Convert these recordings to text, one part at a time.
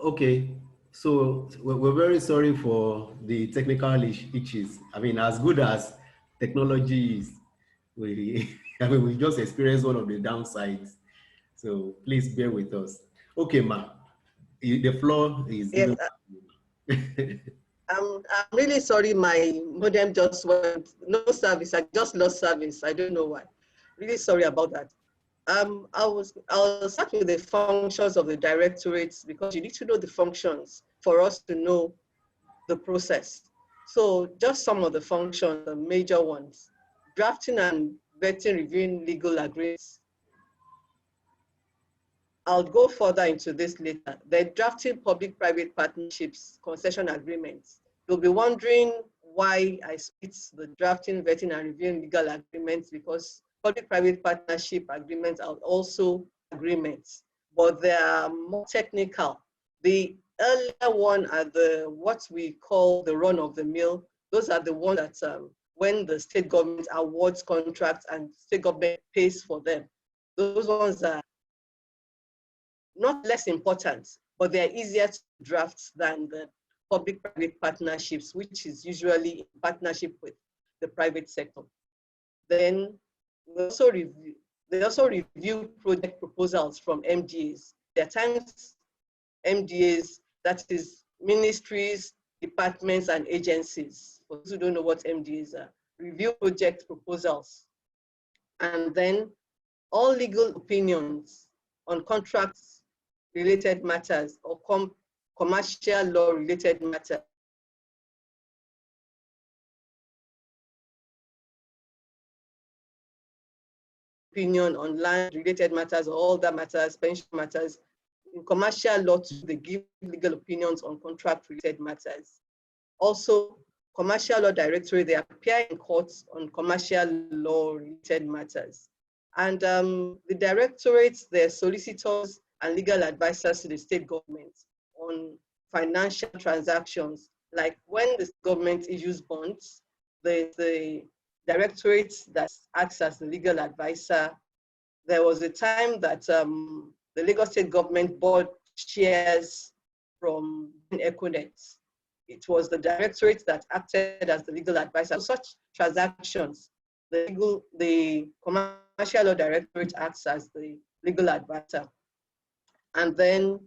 Okay, so we're very sorry for the technical issues. I mean, as good as technology is, we I mean we just experienced one of the downsides. So please bear with us. Okay, ma, the floor is Yes, given. I'm really sorry. My modem just went no service. I just lost service. I don't know why. Really sorry about that. I'll start with the functions of the directorates because you need to know the functions for us to know the process. So just some of the functions, the major ones: drafting and vetting, reviewing legal agreements. I'll go further into this later. Then drafting public-private partnerships, concession agreements. You'll be wondering why I split the drafting, vetting, and reviewing legal agreements, because public-private partnership agreements are also agreements, but they are more technical. The earlier one are what we call the run-of-the-mill. Those are the ones that when the state government awards contracts and state government pays for them. Those ones are not less important, but they're easier to draft than the public-private partnerships, which is usually in partnership with the private sector. Then they also review project proposals from MDAs. There are times MDAs, that is ministries, departments, and agencies. For those who don't know what MDAs are, review project proposals. And then all legal opinions on contracts related matters or commercial law related matters. Opinion on land related matters, or all that matters, pension matters. In commercial law, they give legal opinions on contract related matters. Also, commercial law directorate, they appear in courts on commercial law related matters. And the directorates, they're solicitors and legal advisors to the state government on financial transactions. Like when the government issues bonds, the directorate that acts as the legal advisor. There was a time that the Lagos state government bought shares from Econet. It was the directorate that acted as the legal advisor. Such transactions, the commercial law directorate acts as the legal advisor. And then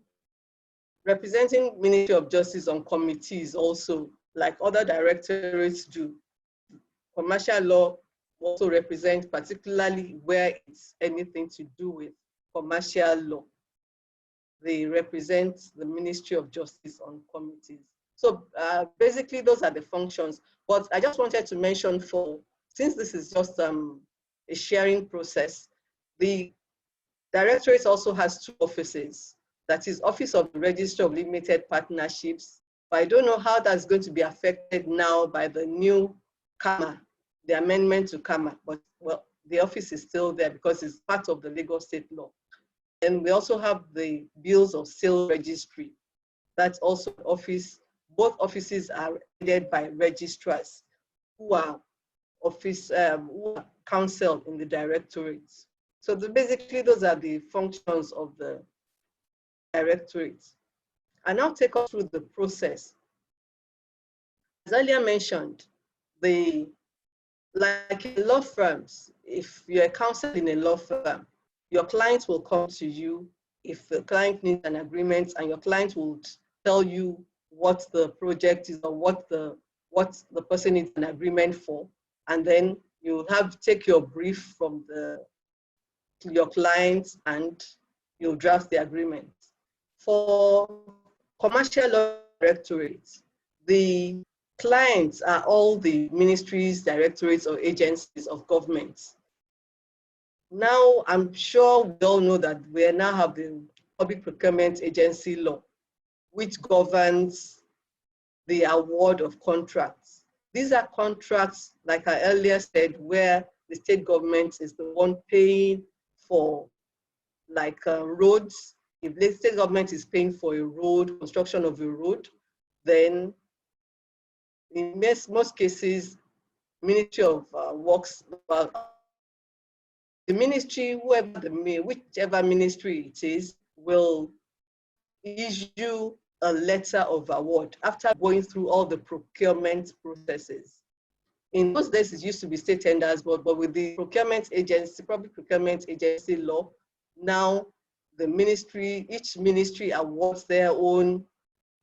representing Ministry of Justice on committees also, like other directorates do. Commercial law also represents, particularly where it's anything to do with commercial law. They represent the Ministry of Justice on committees. So basically those are the functions. But I just wanted to mention since this is just a sharing process, the directorate also has two offices. That is Office of the Registrar of Limited Partnerships. But I don't know how that's going to be affected now by the new CAMA, the amendment to CAMA, but well, the office is still there because it's part of the Lagos state law. And we also have the Bills of Sale Registry. That's also an office. Both offices are headed by registrars who are counsel in the directorates. So basically those are the functions of the directorates. I now take us through the process. As earlier mentioned, like in law firms, if you're a counsel in a law firm, your client will come to you if the client needs an agreement, and your client will tell you what the project is or what the person needs an agreement for, and then you take your brief from your client and you'll draft the agreement. For commercial law directorates, the clients are all the ministries, directorates, or agencies of government. Now, I'm sure we all know that we now have the Public Procurement Agency law, which governs the award of contracts. These are contracts, like I earlier said, where the state government is the one paying for roads. If the state government is paying for a road, construction of a road, then in most cases, Ministry of Works, the ministry, whichever ministry it is, will issue a letter of award after going through all the procurement processes. In those days, it used to be state tenders, but with the procurement agency, public procurement agency law, now the ministry, each ministry awards their own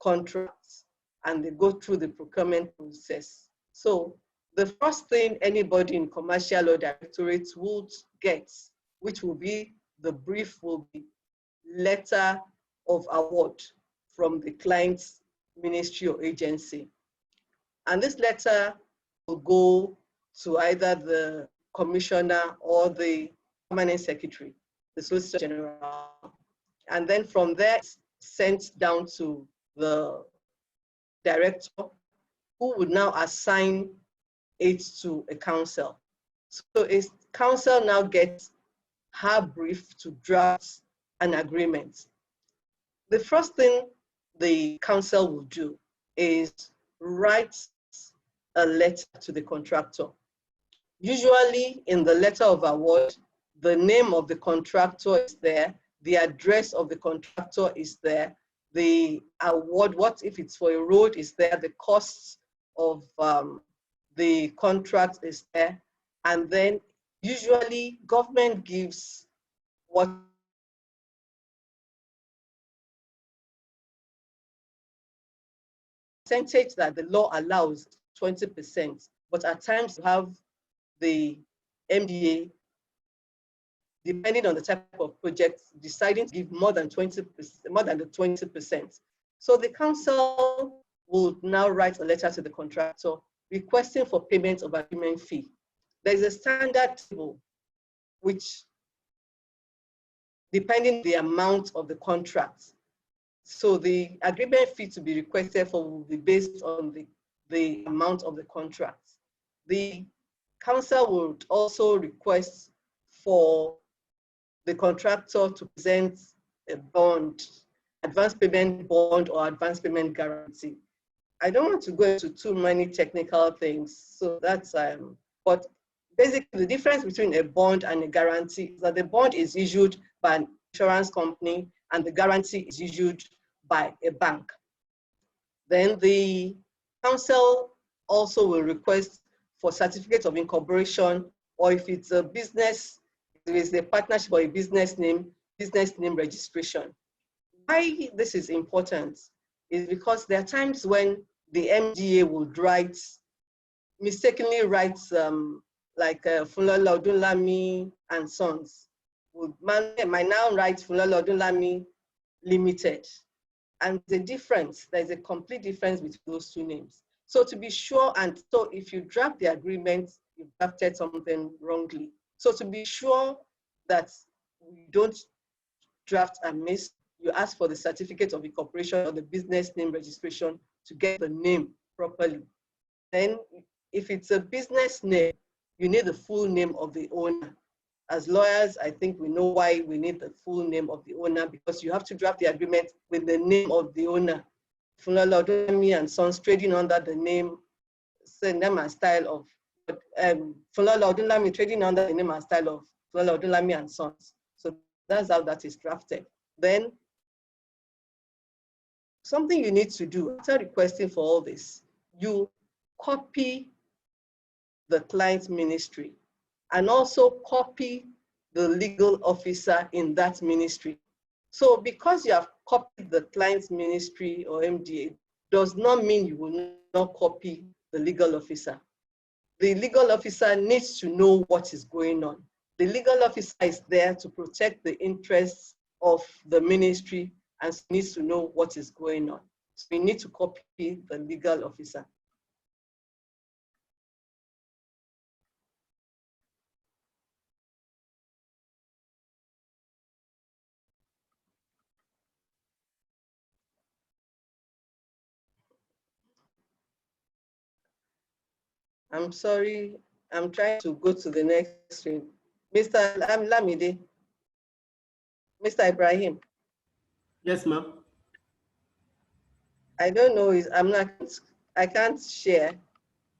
contracts and they go through the procurement process. So the first thing anybody in commercial law directorate would get, which will be the brief, will be letter of award from the client's ministry or agency. And this letter will go to either the commissioner or the permanent secretary, the solicitor general. And then from there, it's sent down to the director, who would now assign it to a counsel. So a counsel now gets her brief to draft an agreement. The first thing the counsel will do is write a letter to the contractor. Usually in the letter of award, the name of the contractor is there, the address of the contractor is there, the award, what if it's for a road, is there, the costs of the contract is there, and then usually government gives what percentage that the law allows, 20%, but at times you have the MDA, depending on the type of project, deciding to give more than 20%, more than the 20%. So the council will now write a letter to the contractor requesting for payment of agreement fee. There is a standard table which, depending on the amount of the contract, so the agreement fee to be requested for will be based on the amount of the contract. The council would also request for the contractor to present a bond, advance payment bond or advance payment guarantee. I don't want to go into too many technical things, so that's, but basically the difference between a bond and a guarantee is that the bond is issued by an insurance company and the guarantee is issued by a bank. Then the council also will request for certificate of incorporation, or if it's a business, if there is a partnership or a business name registration. Why this is important is because there are times when the MDA would mistakenly write like Funlola, Odunlami and Sons. Might now write Funlola, Odunlami Limited. And the difference, there's a complete difference between those two names. So to be sure, and so if you draft the agreement, you've drafted something wrongly. So to be sure that we don't draft amiss, you ask for the certificate of incorporation or the business name registration to get the name properly. Then if it's a business name, you need the full name of the owner. As lawyers, I think we know why we need the full name of the owner, because you have to draft the agreement with the name of the owner. Funlola, Odunlami and Sons trading under the name and style of Funlola, Odunlami trading under the name and style of Funlola, Odunlami and Sons. So that's how that is drafted. Then something you need to do after requesting for all this, you copy the client's ministry and also copy the legal officer in that ministry. So because you have copied the client's ministry or MDA, does not mean you will not copy the legal officer. The legal officer needs to know what is going on. The legal officer is there to protect the interests of the ministry and needs to know what is going on. So we need to copy the legal officer. I'm sorry, I'm trying to go to the next screen. Mr. Lamide, Mr. Ibrahim. Yes, ma'am. I don't know, I can't share.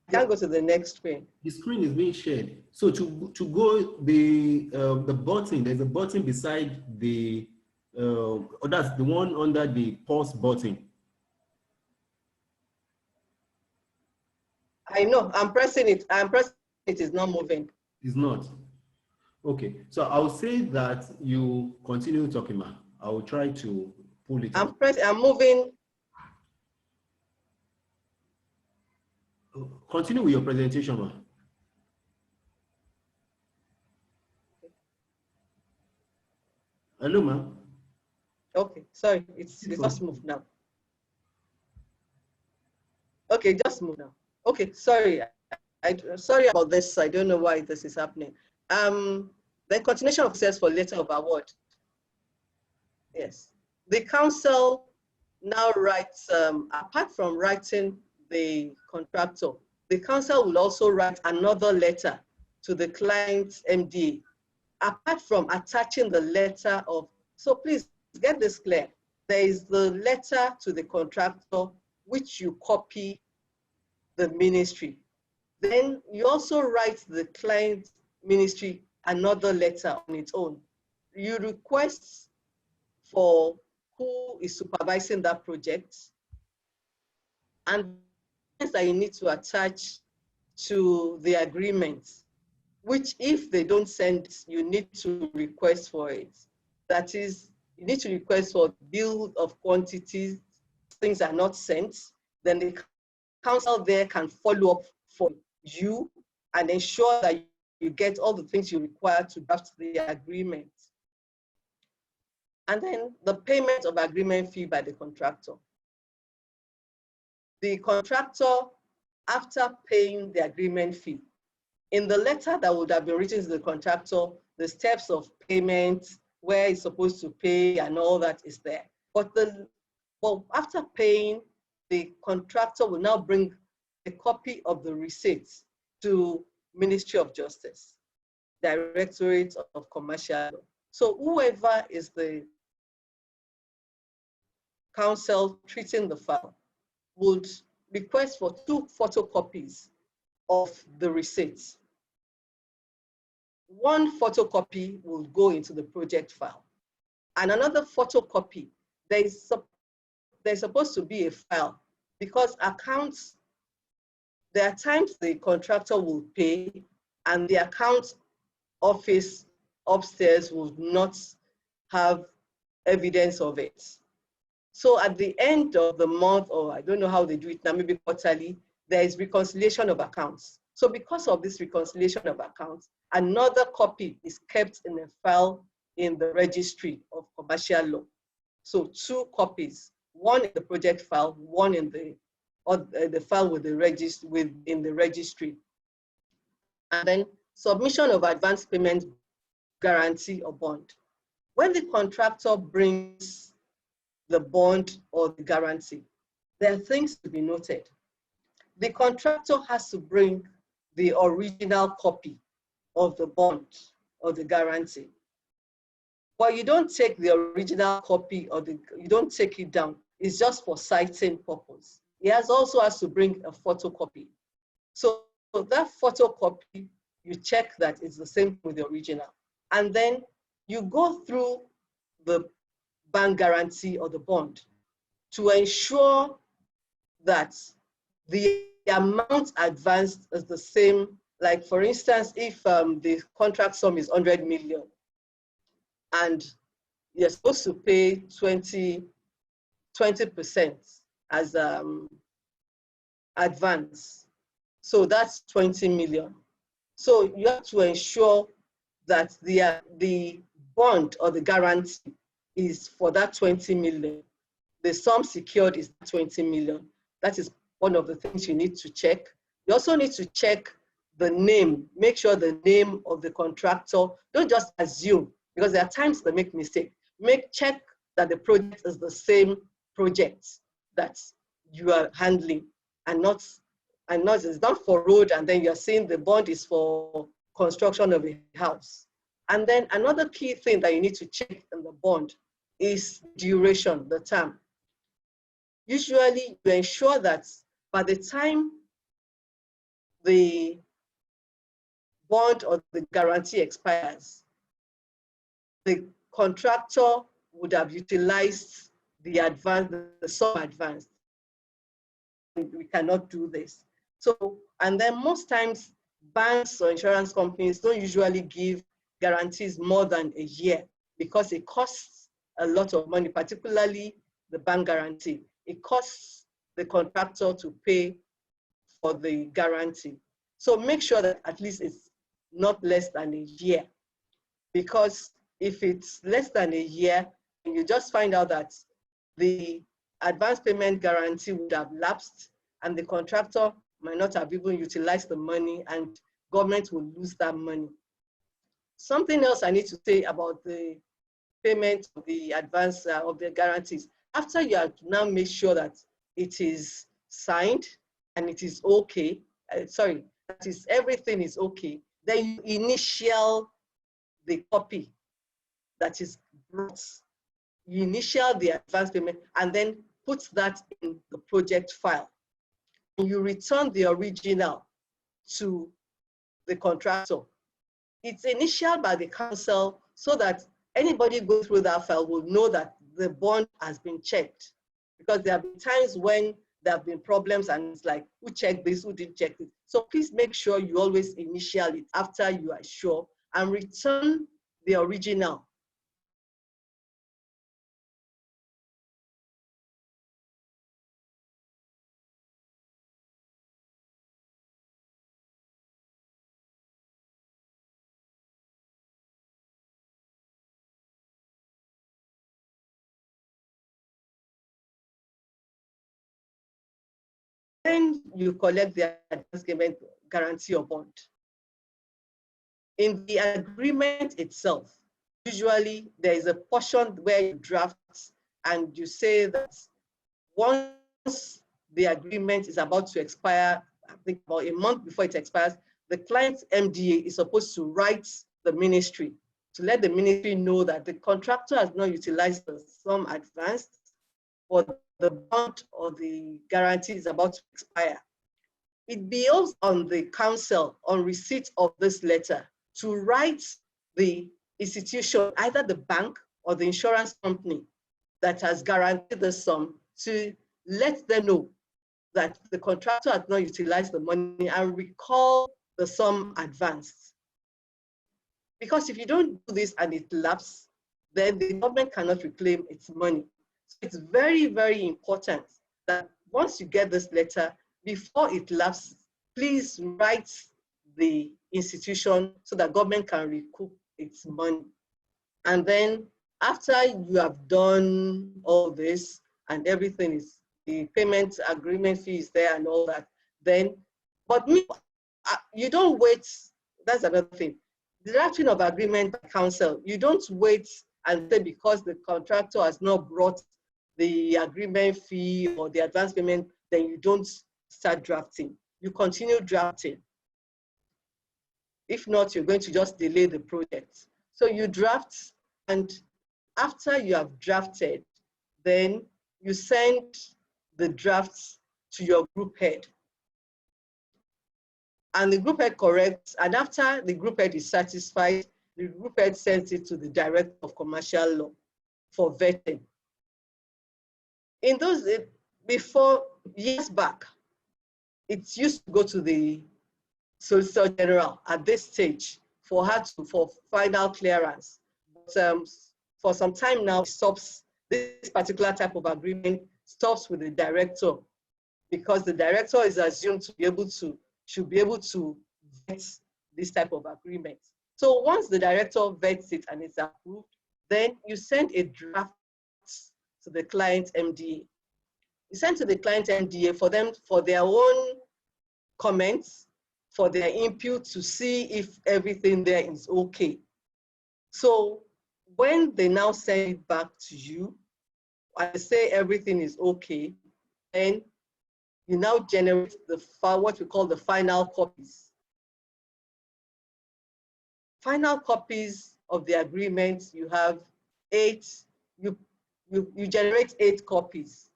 I can't go to the next screen. The screen is being shared. So to go, the button, there's a button beside the that's the one under the pause button. I know, I'm pressing it. I'm pressing it, is not moving. It's not. Okay, so I'll say that you continue talking, ma. I will try to pull it up. I'm moving. Continue with your presentation, ma. Hello, ma. Okay, sorry, it's just moved now. Okay, just move now. Okay, sorry. Sorry about this. I don't know why this is happening. Then continuation of process for letter of award. Yes. The council now writes, apart from writing the contractor, the council will also write another letter to the client's MDA, apart from attaching the letter of, so please get this clear. There is the letter to the contractor, which you copy the ministry. Then you also write the client ministry another letter on its own. You request for who is supervising that project, and that you need to attach to the agreement, which if they don't send, you need to request for it. That is, you need to request for bill of quantities, things are not sent, then the council there can follow up for you and ensure that you get all the things you require to draft the agreement. And then the payment of agreement fee by the contractor. The contractor, after paying the agreement fee, in the letter that would have been written to the contractor, the steps of payment, where it's supposed to pay and all that is there. But after paying, the contractor will now bring a copy of the receipts to Ministry of Justice, Directorate of Commercial Law. So whoever is the counsel treating the file would request for 2 photocopies of the receipts. 1 photocopy will go into the project file, and another photocopy, there's supposed to be a file, because accounts, there are times the contractor will pay and the account office upstairs will not have evidence of it. So at the end of the month, or I don't know how they do it now, maybe quarterly, there is reconciliation of accounts. So because of this reconciliation of accounts, another copy is kept in a file in the registry of commercial law. So 2 copies, 1 in the project file, 1 in the file with in the registry. And then submission of advance payment guarantee or bond. When the contractor brings the bond or the guarantee, there are things to be noted. The contractor has to bring the original copy of the bond or the guarantee. But you don't take the original copy or you don't take it down. It's just for citing purpose. He also has to bring a photocopy. So that photocopy, you check that it's the same with the original. And then you go through the bank guarantee or the bond to ensure that the amount advanced is the same. Like for instance, if the contract sum is 100 million and you're supposed to pay 20% as advance, so that's 20 million. So you have to ensure that the bond or the guarantee is for that 20 million. The sum secured is 20 million. That is one of the things you need to check. You also need to check the name, make sure the name of the contractor, don't just assume, because there are times they make mistake. Check that the project is the same project that you are handling, and not it's not for road and then you're saying the bond is for construction of a house. And then another key thing that you need to check in the bond is duration, the term. Usually you ensure that by the time the bond or the guarantee expires, the contractor would have utilized the advance, the sum advance. We cannot do this. So, and then most times banks or insurance companies don't usually give guarantees more than a year because it costs a lot of money, particularly the bank guarantee. It costs the contractor to pay for the guarantee. So make sure that at least it's not less than a year, because if it's less than a year, you just find out that the advance payment guarantee would have lapsed and the contractor might not have even utilized the money and government will lose that money. Something else I need to say about the payment of the advance of the guarantees. After you have now made sure that it is signed and it is okay, that is everything is okay, then you initial the copy that is brought. You initial the advance payment and then put that in the project file. And you return the original to the contractor. It's initialed by the counsel so that anybody going through that file will know that the bond has been checked. Because there have been times when there have been problems and it's like, who checked this, who didn't check this? So please make sure you always initial it after you are sure and return the original. Then you collect the advance payment guarantee or bond. In the agreement itself, usually there is a portion where you draft and you say that once the agreement is about to expire, I think about a month before it expires, the client's MDA is supposed to write the ministry to let the ministry know that the contractor has not utilized the sum advanced or the bond or the guarantee is about to expire. It behoves on the counsel on receipt of this letter to write the institution, either the bank or the insurance company that has guaranteed the sum, to let them know that the contractor has not utilized the money and recall the sum advanced. Because if you don't do this and it lapses, then the government cannot reclaim its money. So it's very, very important that once you get this letter, before it lapses, please write the institution so that government can recoup its money. And then after you have done all this and everything is, the payment agreement fee is there and all that, then, but you don't wait, that's another thing. The drafting of agreement by counsel, you don't wait and say because the contractor has not brought the agreement fee or the advance payment, then you don't start drafting. You continue drafting. If not, you're going to just delay the project. So you draft, and after you have drafted, then you send the drafts to your group head. And the group head corrects, and after the group head is satisfied, the group head sends it to the Director of Commercial Law for vetting. In those, before, years back, it used to go to the Solicitor General at this stage for final clearance. But for some time now, this particular type of agreement stops with the director, because the director is assumed to be able to, should be able to vet this type of agreement. So once the director vets it and it's approved, then you send a draft to the client MDA. You send to the client MDA for them, for their own comments, for their input to see if everything there is okay. So when they now send it back to you, I say everything is okay, then you now generate what we call the final copies. Final copies of the agreement, you have 8, you generate 8 copies.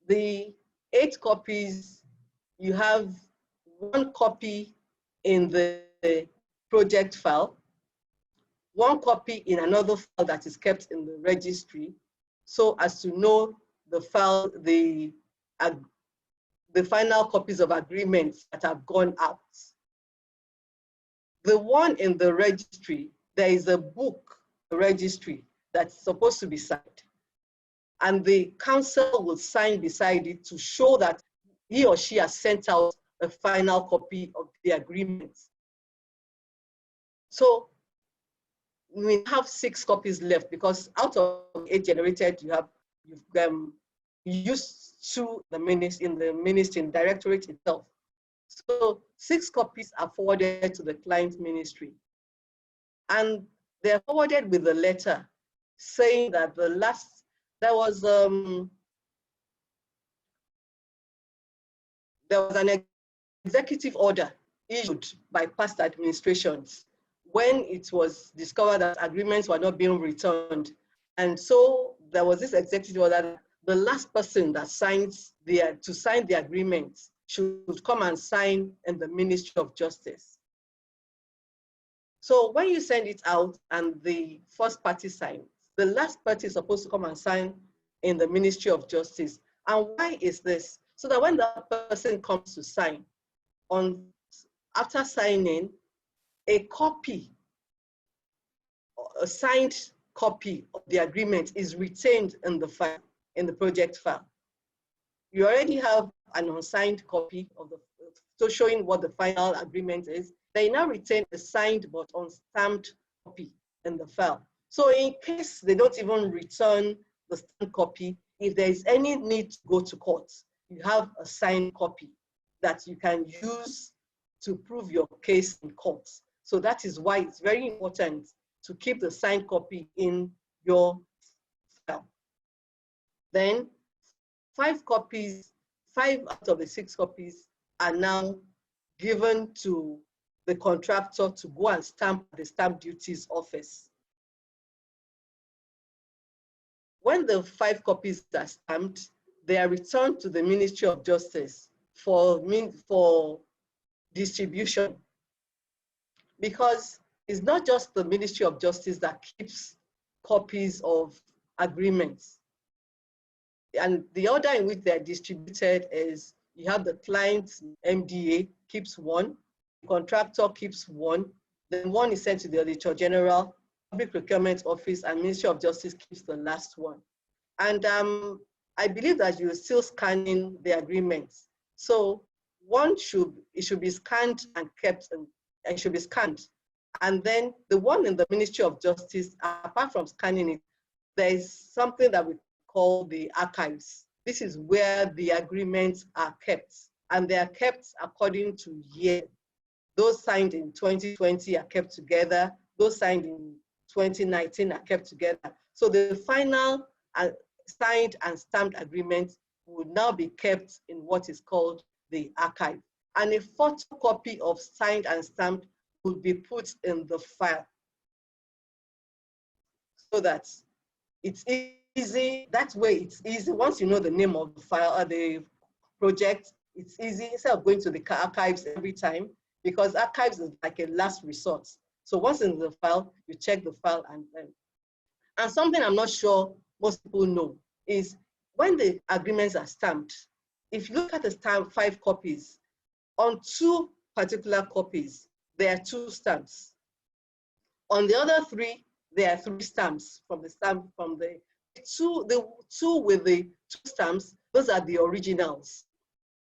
The 8 copies, you have 1 copy in the project file, one copy in another file that is kept in the registry, so as to know the file, the final copies of agreements that have gone out. The one in the registry, there is a book, the registry, that's supposed to be signed. And the counsel will sign beside it to show that he or she has sent out a final copy of the agreement. So we have 6 copies left, because out of 8 generated, you've used 2 in the ministry, in directorate itself. So 6 copies are forwarded to the client ministry. And they're forwarded with a letter saying that there was an executive order issued by past administrations when it was discovered that agreements were not being returned. And so there was this executive order that the last person that sign the agreement should come and sign in the Ministry of Justice. So when you send it out and the first party signs, the last party is supposed to come and sign in the Ministry of Justice. And why is this? So that when the person comes to sign, after signing, a signed copy of the agreement is retained in the file, in the project file. You already have an unsigned copy of so showing what the final agreement is. They now retain a signed but unstamped copy in the file. So in case they don't even return the stamped copy, if there is any need to go to court, you have a signed copy that you can use to prove your case in court. So that is why it's very important to keep the signed copy in your file. Then 5 out of the 6 copies are now given to the contractor to go and stamp at the stamp duties office. When the 5 copies are stamped, they are returned to the Ministry of Justice for distribution, because it's not just the Ministry of Justice that keeps copies of agreements. And the order in which they're distributed is, you have the client MDA keeps 1, the contractor keeps 1, then 1 is sent to the Auditor General, Public Procurement Office, and Ministry of Justice keeps the last one. And I believe that you're still scanning the agreements. So it should be scanned and kept, and it should be scanned. And then the one in the Ministry of Justice, apart from scanning it, there is something that we call the archives. This is where the agreements are kept, and they are kept according to year. Those signed in 2020 are kept together. Those signed in 2019 are kept together. So the final signed and stamped agreement will now be kept in what is called the archive. And a photocopy of signed and stamped will be put in the file, so that it's easy. That way it's easy. Once you know the name of the file or the project, it's easy instead of going to the archives every time, because archives is like a last resort. So once in the file, you check the file. And something I'm not sure most people know is, when the agreements are stamped, if you look at the stamp 5 copies, on 2 particular copies, there are 2 stamps. On the other 3, there are 3 stamps from the stamp, from the two with the 2 stamps, those are the originals.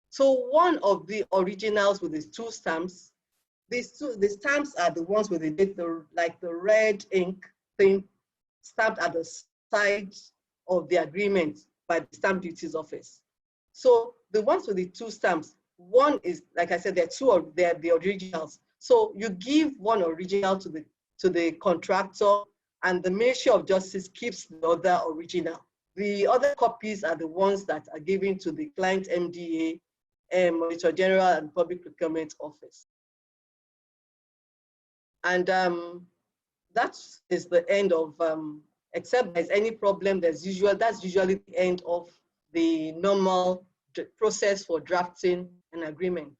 So one of the originals with these 2 stamps, the stamps are the ones with like the red ink thing stamped at the side of the agreement by the stamp duties office. So the ones with the 2 stamps, one is, like I said, they're the originals. So you give one original to the contractor, and the Ministry of Justice keeps the other original. The other copies are the ones that are given to the client MDA, Auditor General, and Public Procurement Office. And that is the end of, except there's any problem, that's usually the end of the normal process for drafting an agreement.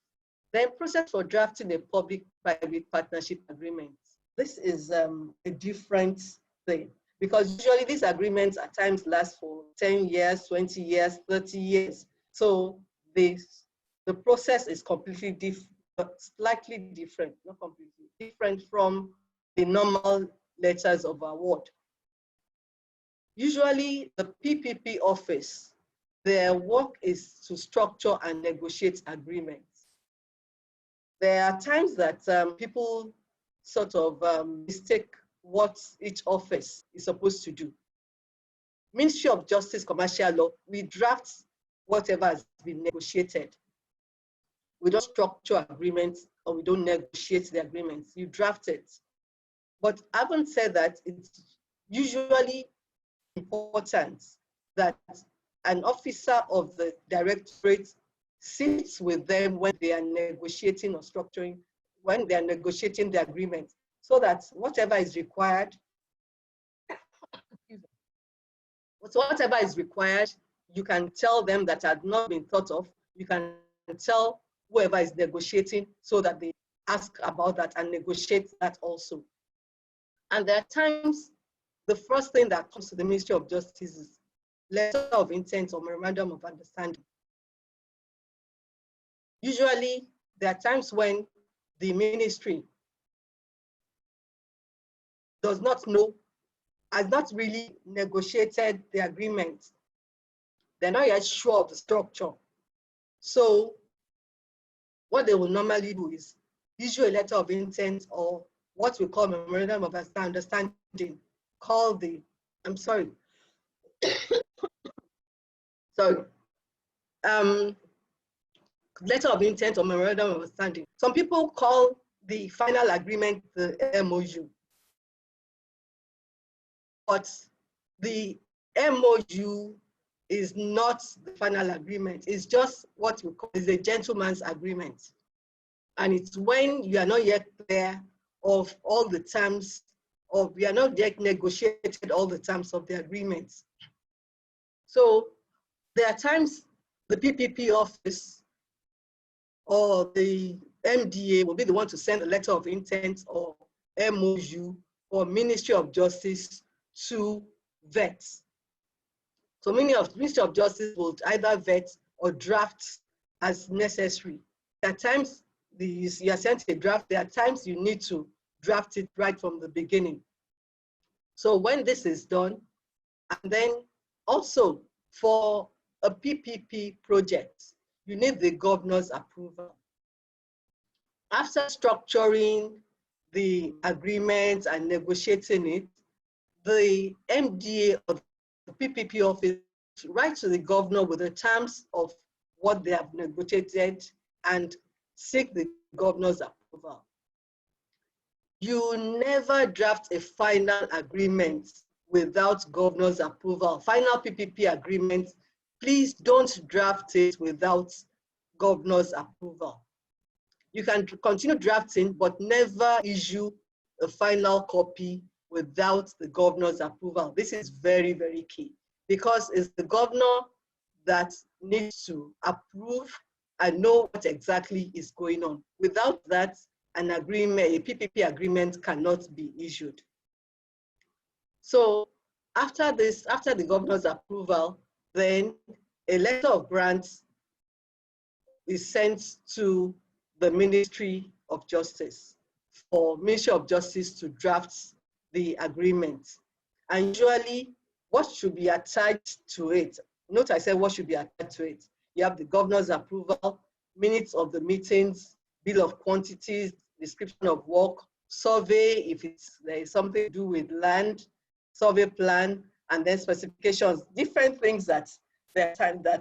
Then process for drafting a public-private partnership agreement. this is a different thing, because usually these agreements at times last for 10 years, 20 years, 30 years. So the process is completely different, slightly different, not completely different from the normal letters of award. Usually the PPP office, their work is to structure and negotiate agreements. There are times that people sort of mistake what each office is supposed to do. Ministry of Justice Commercial Law, we draft whatever has been negotiated. We don't structure agreements or we don't negotiate the agreements. You draft it. But having said that, it's usually important that an officer of the directorate sits with them when they are negotiating or structuring, when they are negotiating the agreement, so that whatever is required, you can tell them that had not been thought of. You can tell whoever is negotiating so that they ask about that and negotiate that also. And there are times the first thing that comes to the Ministry of Justice is letter of intent or memorandum of understanding. Usually, there are times when the ministry does not know, has not really negotiated the agreement. They're not yet sure of the structure. So what they will normally do is issue a letter of intent or what we call memorandum of understanding, call the, I'm sorry, letter of intent or memorandum of understanding. Some people call the final agreement the MOU. But the MOU is not the final agreement. It's just what we call is a gentleman's agreement. And it's when you are not yet clear of all the terms, or we are not yet negotiated all the terms of the agreement. So there are times the PPP office or the MDA will be the one to send a letter of intent or MOU or Ministry of Justice to vet. So Ministry of Justice will either vet or draft as necessary. There are times you are sent a draft, there are times you need to draft it right from the beginning. So when this is done, and then also for a PPP project, you need the governor's approval. After structuring the agreement and negotiating it, the MDA of the PPP office writes to the governor with the terms of what they have negotiated and seek the governor's approval. You never draft a final agreement without governor's approval. Final PPP agreement, please don't draft it without governor's approval. You can continue drafting, but never issue a final copy without the governor's approval. This is very, very key, because it's the governor that needs to approve and know what exactly is going on. Without that, an agreement, a PPP agreement cannot be issued. So after this, after the governor's approval, then a letter of grant is sent to the Ministry of Justice for Ministry of Justice to draft the agreement. And usually what should be attached to it, note I said what should be attached to it. You have the governor's approval, minutes of the meetings, bill of quantities, description of work, survey if there is something to do with land, survey plan, and then specifications, different things that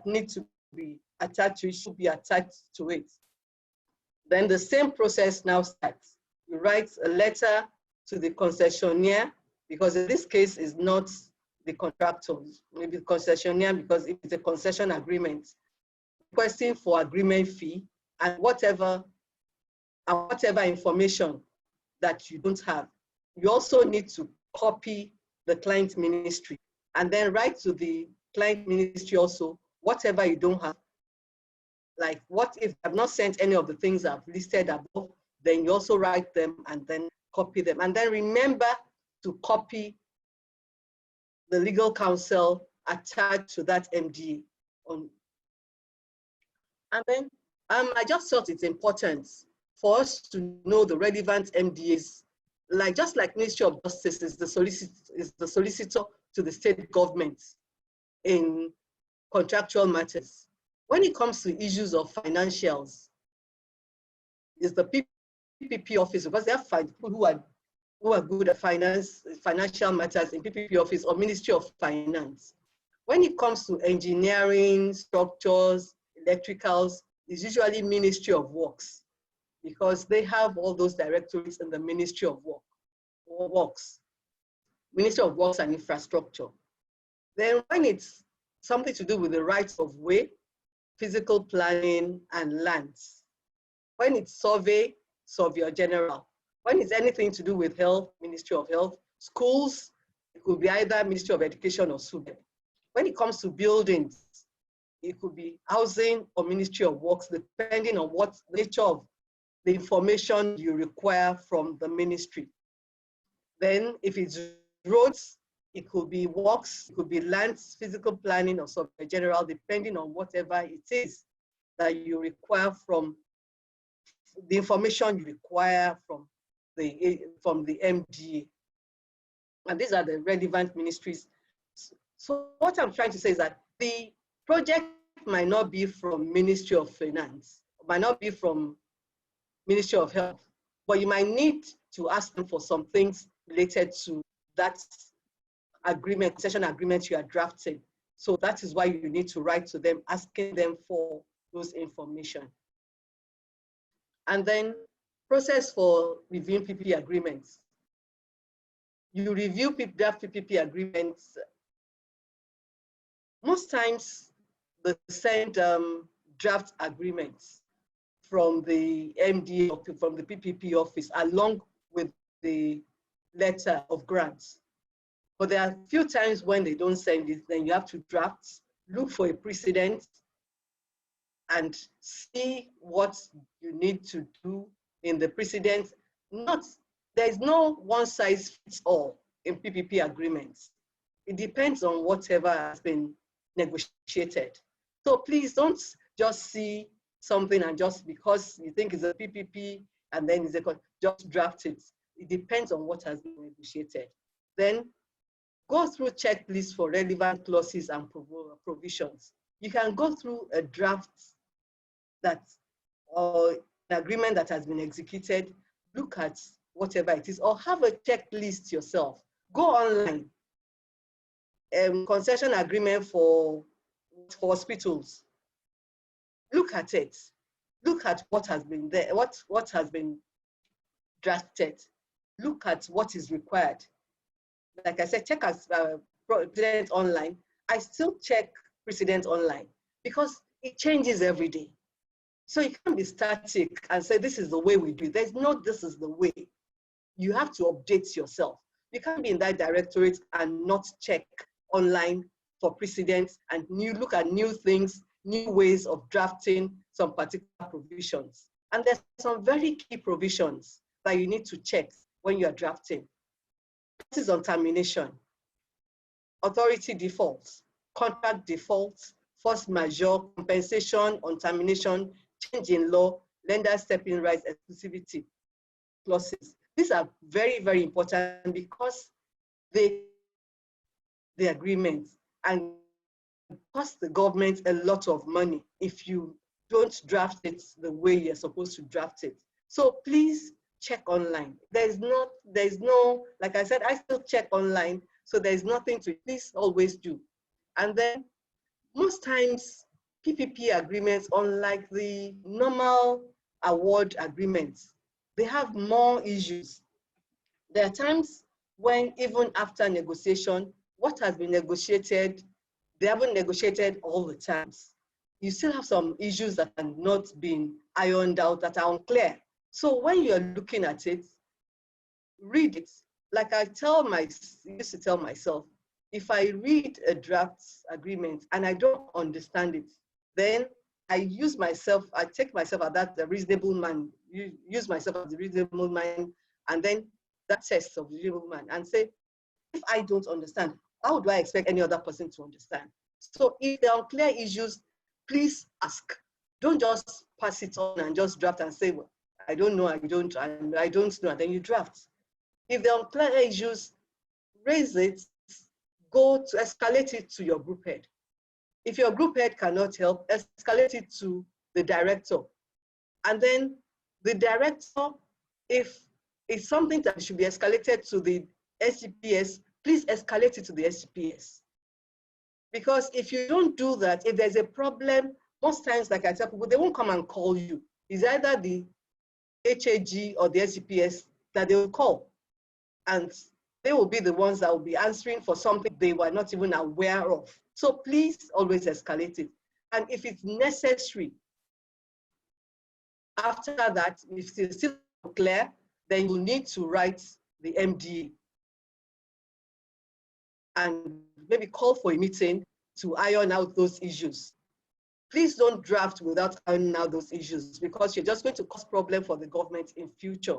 need to be attached to it should be attached to it. Then the same process now starts. You write a letter to the concessionaire, because in this case is not the contractor, maybe the concessionaire, because it's a concession agreement, requesting for agreement fee and whatever information that you don't have. You also need to copy the client ministry and then write to the client ministry also whatever you don't have. Like what if I've not sent any of the things I've listed above, then you also write them and then copy them. And then remember to copy the legal counsel attached to that MDA. And then I just thought it's important for us to know the relevant MDAs, just like Ministry of Justice is the solicitor to the state governments in contractual matters. When it comes to issues of financials, is the PPP office, because they have people who are good at financial matters in PPP office or Ministry of Finance. When it comes to engineering, structures, electricals, it's usually Ministry of Works, because they have all those directorates in the Ministry of Works, Ministry of Works and Infrastructure. Then when it's something to do with the rights of way, physical planning and lands, when it's Surveyor General. When it's anything to do with health, Ministry of Health, schools, it could be either Ministry of Education or SUBEB. When it comes to buildings, it could be housing or Ministry of Works, depending on what nature of the information you require from the ministry. Then if it's roads, it could be works, it could be lands, physical planning or Surveyor General, depending on whatever it is that you require from the information you require from the MDA. And these are the relevant ministries. So what I'm trying to say is that the project might not be from Ministry of Finance, might not be from Ministry of Health, but you might need to ask them for some things related to that agreement, concession agreement you are drafting. So that is why you need to write to them, asking them for those information. And then process for reviewing PPP agreements. You review draft PPP agreements. Most times, they send draft agreements from the MD or from the PPP office along with the letter of grants. But there are a few times when they don't send it, then you have to draft, look for a precedent, and see what you need to do in the precedent. There's no one size fits all in PPP agreements. It depends on whatever has been negotiated. So please don't just see something and just because you think it's a PPP and then just draft it. It depends on what has been negotiated. Then go through checklists for relevant clauses and provisions. You can go through a draft or an agreement that has been executed, look at whatever it is, or have a checklist yourself. Go online. Concession agreement for hospitals. Look at it. Look at what has been there, what has been drafted. Look at what is required. Like I said, check as precedent online. I still check precedent online because it changes every day. So you can't be static and say, this is the way we do it. There's no, this is the way. You have to update yourself. You can't be in that directorate and not check online for precedents and look at new things, new ways of drafting some particular provisions. And there's some very key provisions that you need to check when you are drafting. This is on termination, authority defaults, contract defaults, force majeure, compensation on termination, change in law, lender stepping rights, exclusivity clauses. These are very, very important because they the agreement and cost the government a lot of money if you don't draft it the way you're supposed to draft it. So please check online. There's no, like I said, I still check online, so there's nothing to, please always do. And then most times, PPP agreements, unlike the normal award agreements, they have more issues. There are times when even after negotiation, what has been negotiated, they haven't negotiated all the times. You still have some issues that have not been ironed out, that are unclear. So when you're looking at it, read it. Like I used to tell myself, if I read a draft agreement and I don't understand it, then I take myself as that the reasonable man, use myself as the reasonable man, and then that test of the legal man and say, if I don't understand, how do I expect any other person to understand? So if there are clear issues, please ask. Don't just pass it on and just draft and say, well, I don't know, I don't know, and then you draft. If there are clear issues, raise it, go to escalate it to your group head. If your group head cannot help, escalate it to the director. And then the director, if it's something that should be escalated to the SCPS, please escalate it to the SCPS. Because if you don't do that, if there's a problem, most times, like I tell people, they won't come and call you. It's either the HAG or the SCPS that they will call. And they will be the ones that will be answering for something they were not even aware of. So please always escalate it. And if it's necessary, after that, if it's still clear, then you need to write the MDA and maybe call for a meeting to iron out those issues. Please don't draft without ironing out those issues, because you're just going to cause problem for the government in future,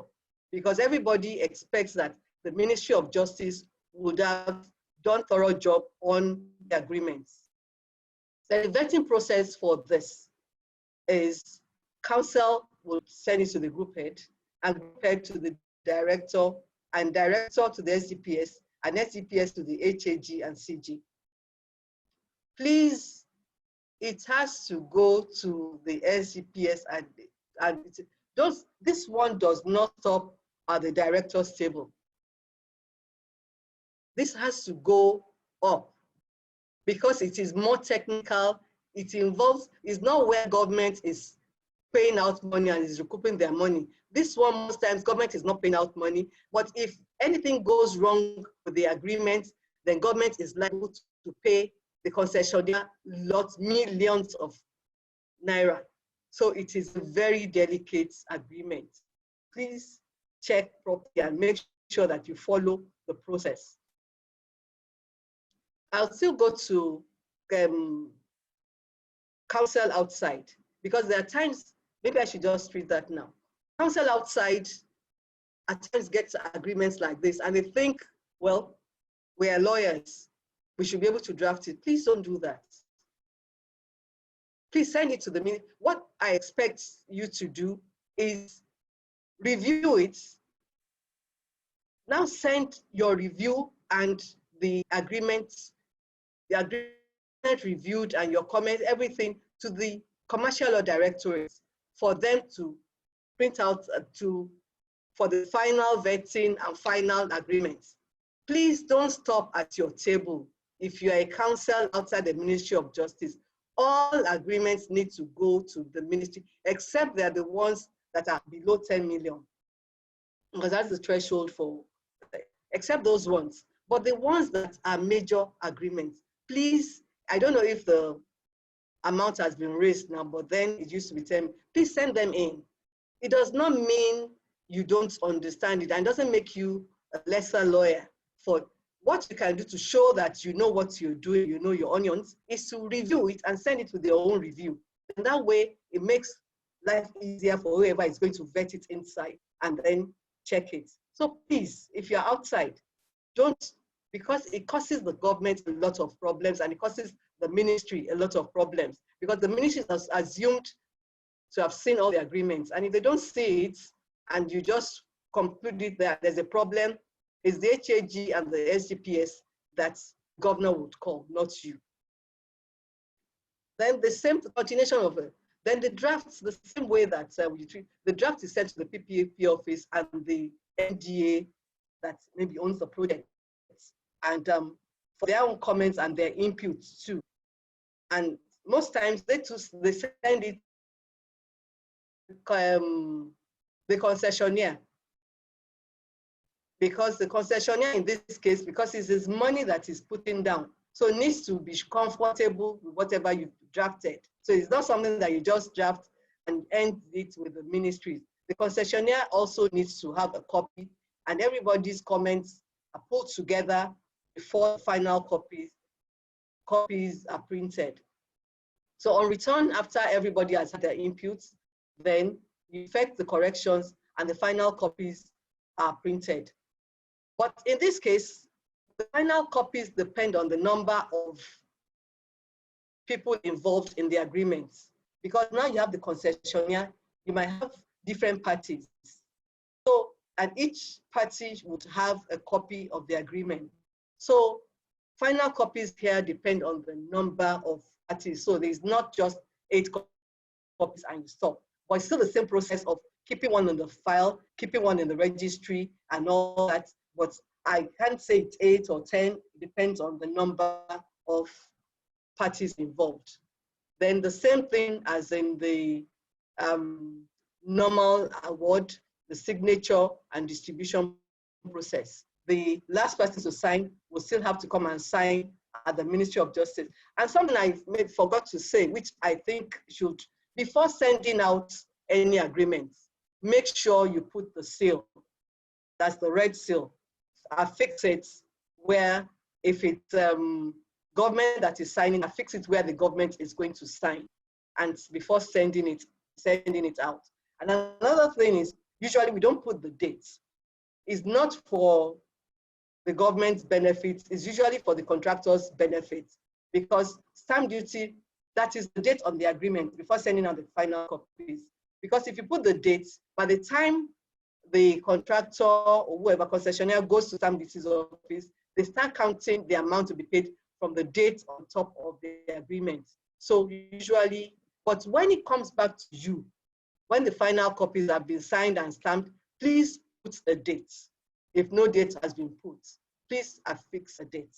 because everybody expects that the Ministry of Justice would have done a thorough job on the agreements. The vetting process for this is Counsel will send it to the group head, and group head to the director, and director to the SCPS, and SCPS to the HAG and CG. Please, it has to go to the SCPS, and this one does not stop at the director's table. This has to go up because it is more technical. It involves, it's not where government is paying out money and is recouping their money. This one, most times, government is not paying out money, but if anything goes wrong with the agreement, then government is liable to pay the concessionaire millions of naira. So it is a very delicate agreement. Please check properly and make sure that you follow the process. I'll still go to counsel outside, because there are times, maybe I should just read that now. Counsel outside at times gets agreements like this, and they think, well, we are lawyers, we should be able to draft it. Please don't do that. Please send it to the ministry. What I expect you to do is review it. Now send your review and the agreement reviewed and your comments, everything, to the Commercial Law Directorate for them to print out for the final vetting and final agreements. Please don't stop at your table. If you are a counsel outside the Ministry of Justice, all agreements need to go to the ministry, except they're the ones that are below 10 million, because that's the threshold for, except those ones. But the ones that are major agreements, please, I don't know if the amount has been raised now, but then it used to be 10, please send them in. It does not mean you don't understand it, and doesn't make you a lesser lawyer. For what you can do to show that you know what you're doing, you know your onions, is to review it and send it to their own review. And that way, it makes life easier for whoever is going to vet it inside and then check it. So please, if you're outside, don't, because it causes the government a lot of problems, and it causes the ministry a lot of problems, because the ministry has assumed to have seen all the agreements. And if they don't see it and you just conclude it that there's a problem, it's the HAG and the SGPS that governor would call, not you. Then the same continuation of it. Then the drafts, the same way that the draft is sent to the PPAP office and the MDA that maybe owns the project, and for their own comments and their inputs too. And most times they send it the concessionaire, because the concessionaire in this case, because it's his money that he's putting down, so it needs to be comfortable with whatever you drafted. So it's not something that you just draft and end it with the ministries. The concessionaire also needs to have a copy, and everybody's comments are put together before final copies are printed. So on return, after everybody has had their inputs, then you effect the corrections and the final copies are printed. But in this case, the final copies depend on the number of people involved in the agreements, because now you have the concessionaire, you might have different parties. So, and each party would have a copy of the agreement. So final copies here depend on the number of parties. So there's not just 8 copies and you stop, but it's still the same process of keeping one in the file, keeping one in the registry and all that. But I can't say it's 8 or 10, it depends on the number of parties involved. Then the same thing as in the normal award, the signature and distribution process. The last person to sign will still have to come and sign at the Ministry of Justice. And something I forgot to say, which I think should, before sending out any agreements, make sure you put the seal. That's the red seal. Affix it where, if it's government that is signing, affix it where the government is going to sign, and before sending it out. And another thing is, usually we don't put the dates. It's not for the government's benefit, it's usually for the contractor's benefit, because stamp duty, that is the date on the agreement before sending out the final copies. Because if you put the dates, by the time the contractor or whoever concessionaire goes to stamp duty's office, they start counting the amount to be paid from the date on top of the agreement. So usually, but when it comes back to you, when the final copies have been signed and stamped, please put a date. If no date has been put, please affix a date.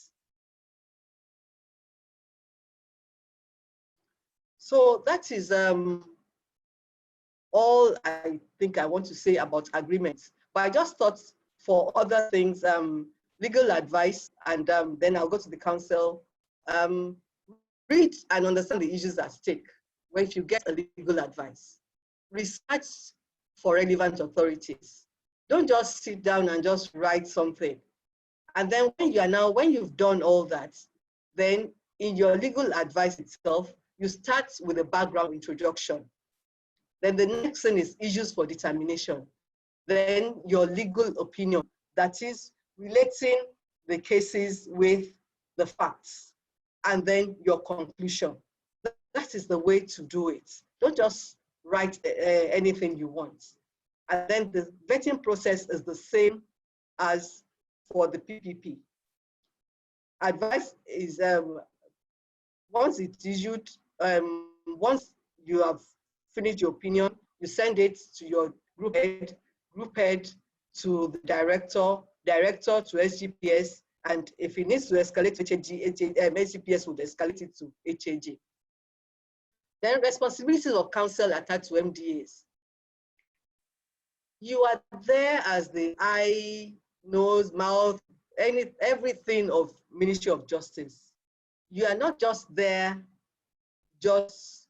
So that is all I think I want to say about agreements. But I just thought for other things, legal advice, and then I'll go to the counsel. Read and understand the issues at stake when you get a legal advice. Research for relevant authorities. Don't just sit down and just write something. And then when you've done all that, then in your legal advice itself, you start with a background introduction. Then the next thing is issues for determination. Then your legal opinion, that is relating the cases with the facts. And then your conclusion. That is the way to do it. Don't just write anything you want. And then the vetting process is the same as for the PPP. Advice is, once it's issued, once you have finished your opinion, you send it to your group head to the director to SGPS, and if it needs to escalate to HAG, SGPS would escalate it to HAG. Then responsibilities of counsel attached to MDAs. You are there as the eye, nose, mouth, everything of Ministry of Justice. You are not just there just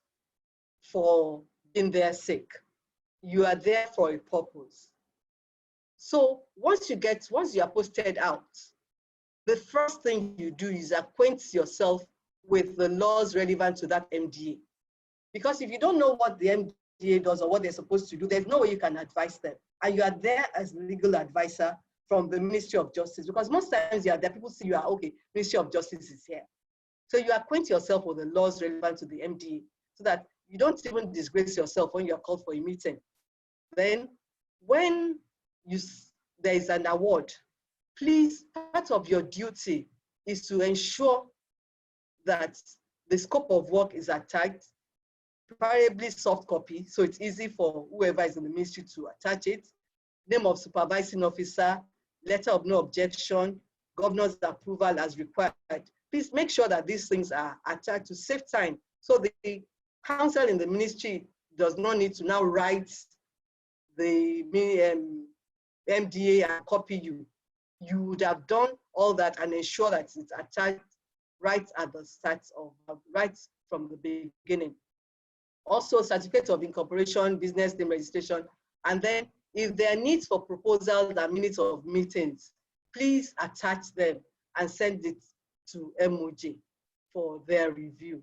for being their sake. You are there for a purpose. So once you are posted out, the first thing you do is acquaint yourself with the laws relevant to that MDA. Because if you don't know what the MDA does or what they're supposed to do, there's no way you can advise them. And you are there as legal advisor from the Ministry of Justice, because most times you are there, people see you are, okay, Ministry of Justice is here. So you acquaint yourself with the laws relevant to the MDA so that you don't even disgrace yourself when you are called for a meeting. Then when there is an award, please, part of your duty is to ensure that the scope of work is attached, preferably soft copy, so it's easy for whoever is in the ministry to attach it, name of supervising officer, letter of no objection, governor's approval as required. Please make sure that these things are attached to save time, so the counsel in the ministry does not need to now write the MDA and copy you. You would have done all that and ensure that it's attached right at the start of, right from the beginning. Also, certificate of incorporation, business name registration, and then if there are needs for proposals and minutes of meetings, please attach them and send it to MOJ for their review.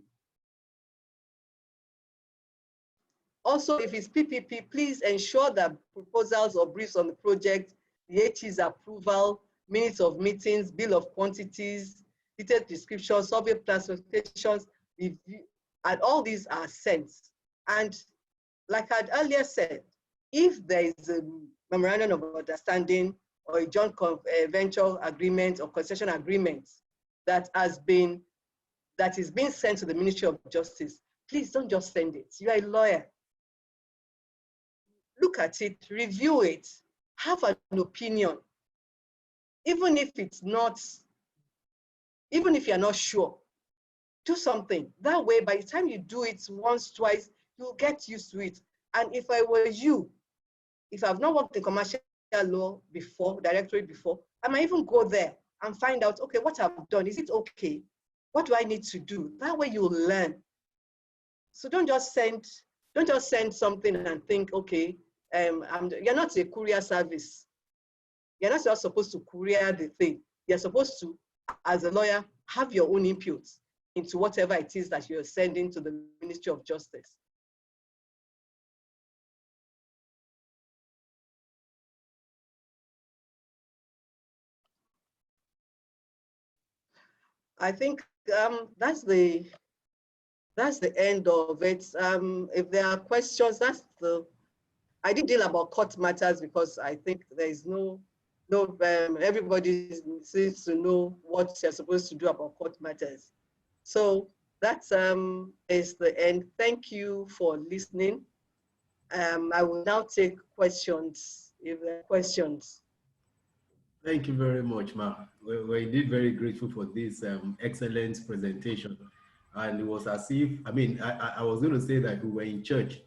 Also, if it's PPP, please ensure that proposals or briefs on the project, the HE's approval, minutes of meetings, bill of quantities, detailed descriptions, survey classifications, review, and all these are sent. And like I had earlier said, if there is a memorandum of understanding or a joint venture agreement or concession agreement that is being sent to the Ministry of Justice, please don't just send it. You are a lawyer. Look at it, review it, have an opinion. Even if you're not sure, do something. That way, by the time you do it once, twice, you'll get used to it. And if I were you, if I've not worked in commercial law before, directorate before, I might even go there and find out, okay, what I've done, is it okay? What do I need to do? That way you'll learn. So don't just send something and think, okay, you're not a courier service. You're not just supposed to courier the thing. You're supposed to, as a lawyer, have your own input into whatever it is that you're sending to the Ministry of Justice. I think that's the end of it. If there are questions, I did deal about court matters because I think there is everybody seems to know what you're supposed to do about court matters. So that is the end. Thank you for listening. I will now take questions, if there are questions. Thank you very much, Ma. We're indeed very grateful for this excellent presentation. And it was as if, I was going to say that we were in church,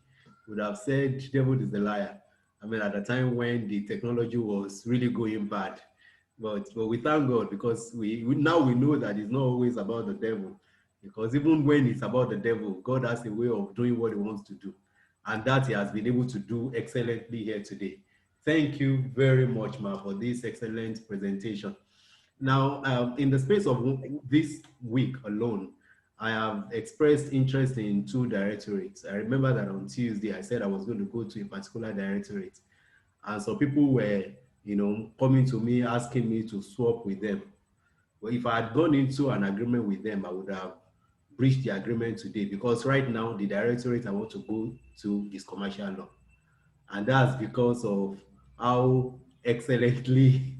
would have said, devil is the liar. At the time when the technology was really going bad. But we thank God because now we know that it's not always about the devil. Because even when it's about the devil, God has a way of doing what he wants to do. And that he has been able to do excellently here today. Thank you very much, Ma, for this excellent presentation. Now, in the space of this week alone, I have expressed interest in 2 directorates. I remember that on Tuesday, I said I was going to go to a particular directorate. And so people were, coming to me, asking me to swap with them. But if I had gone into an agreement with them, I would have breached the agreement today because right now, the directorate I want to go to is commercial law. And that's because of how excellently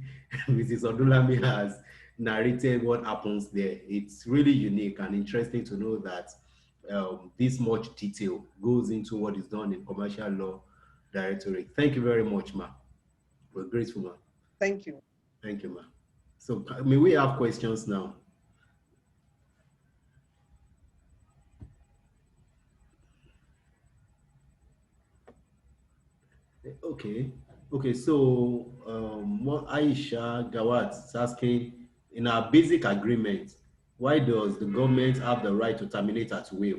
Mrs. Odunlami has narrated what happens there. It's really unique and interesting to know that this much detail goes into what is done in commercial law directorate. Thank you very much, Ma. We're grateful, Ma. Thank you. Thank you, Ma. So may we have questions now? Okay, so what Aisha Gawat is asking, in our basic agreement, why does the government have the right to terminate at will?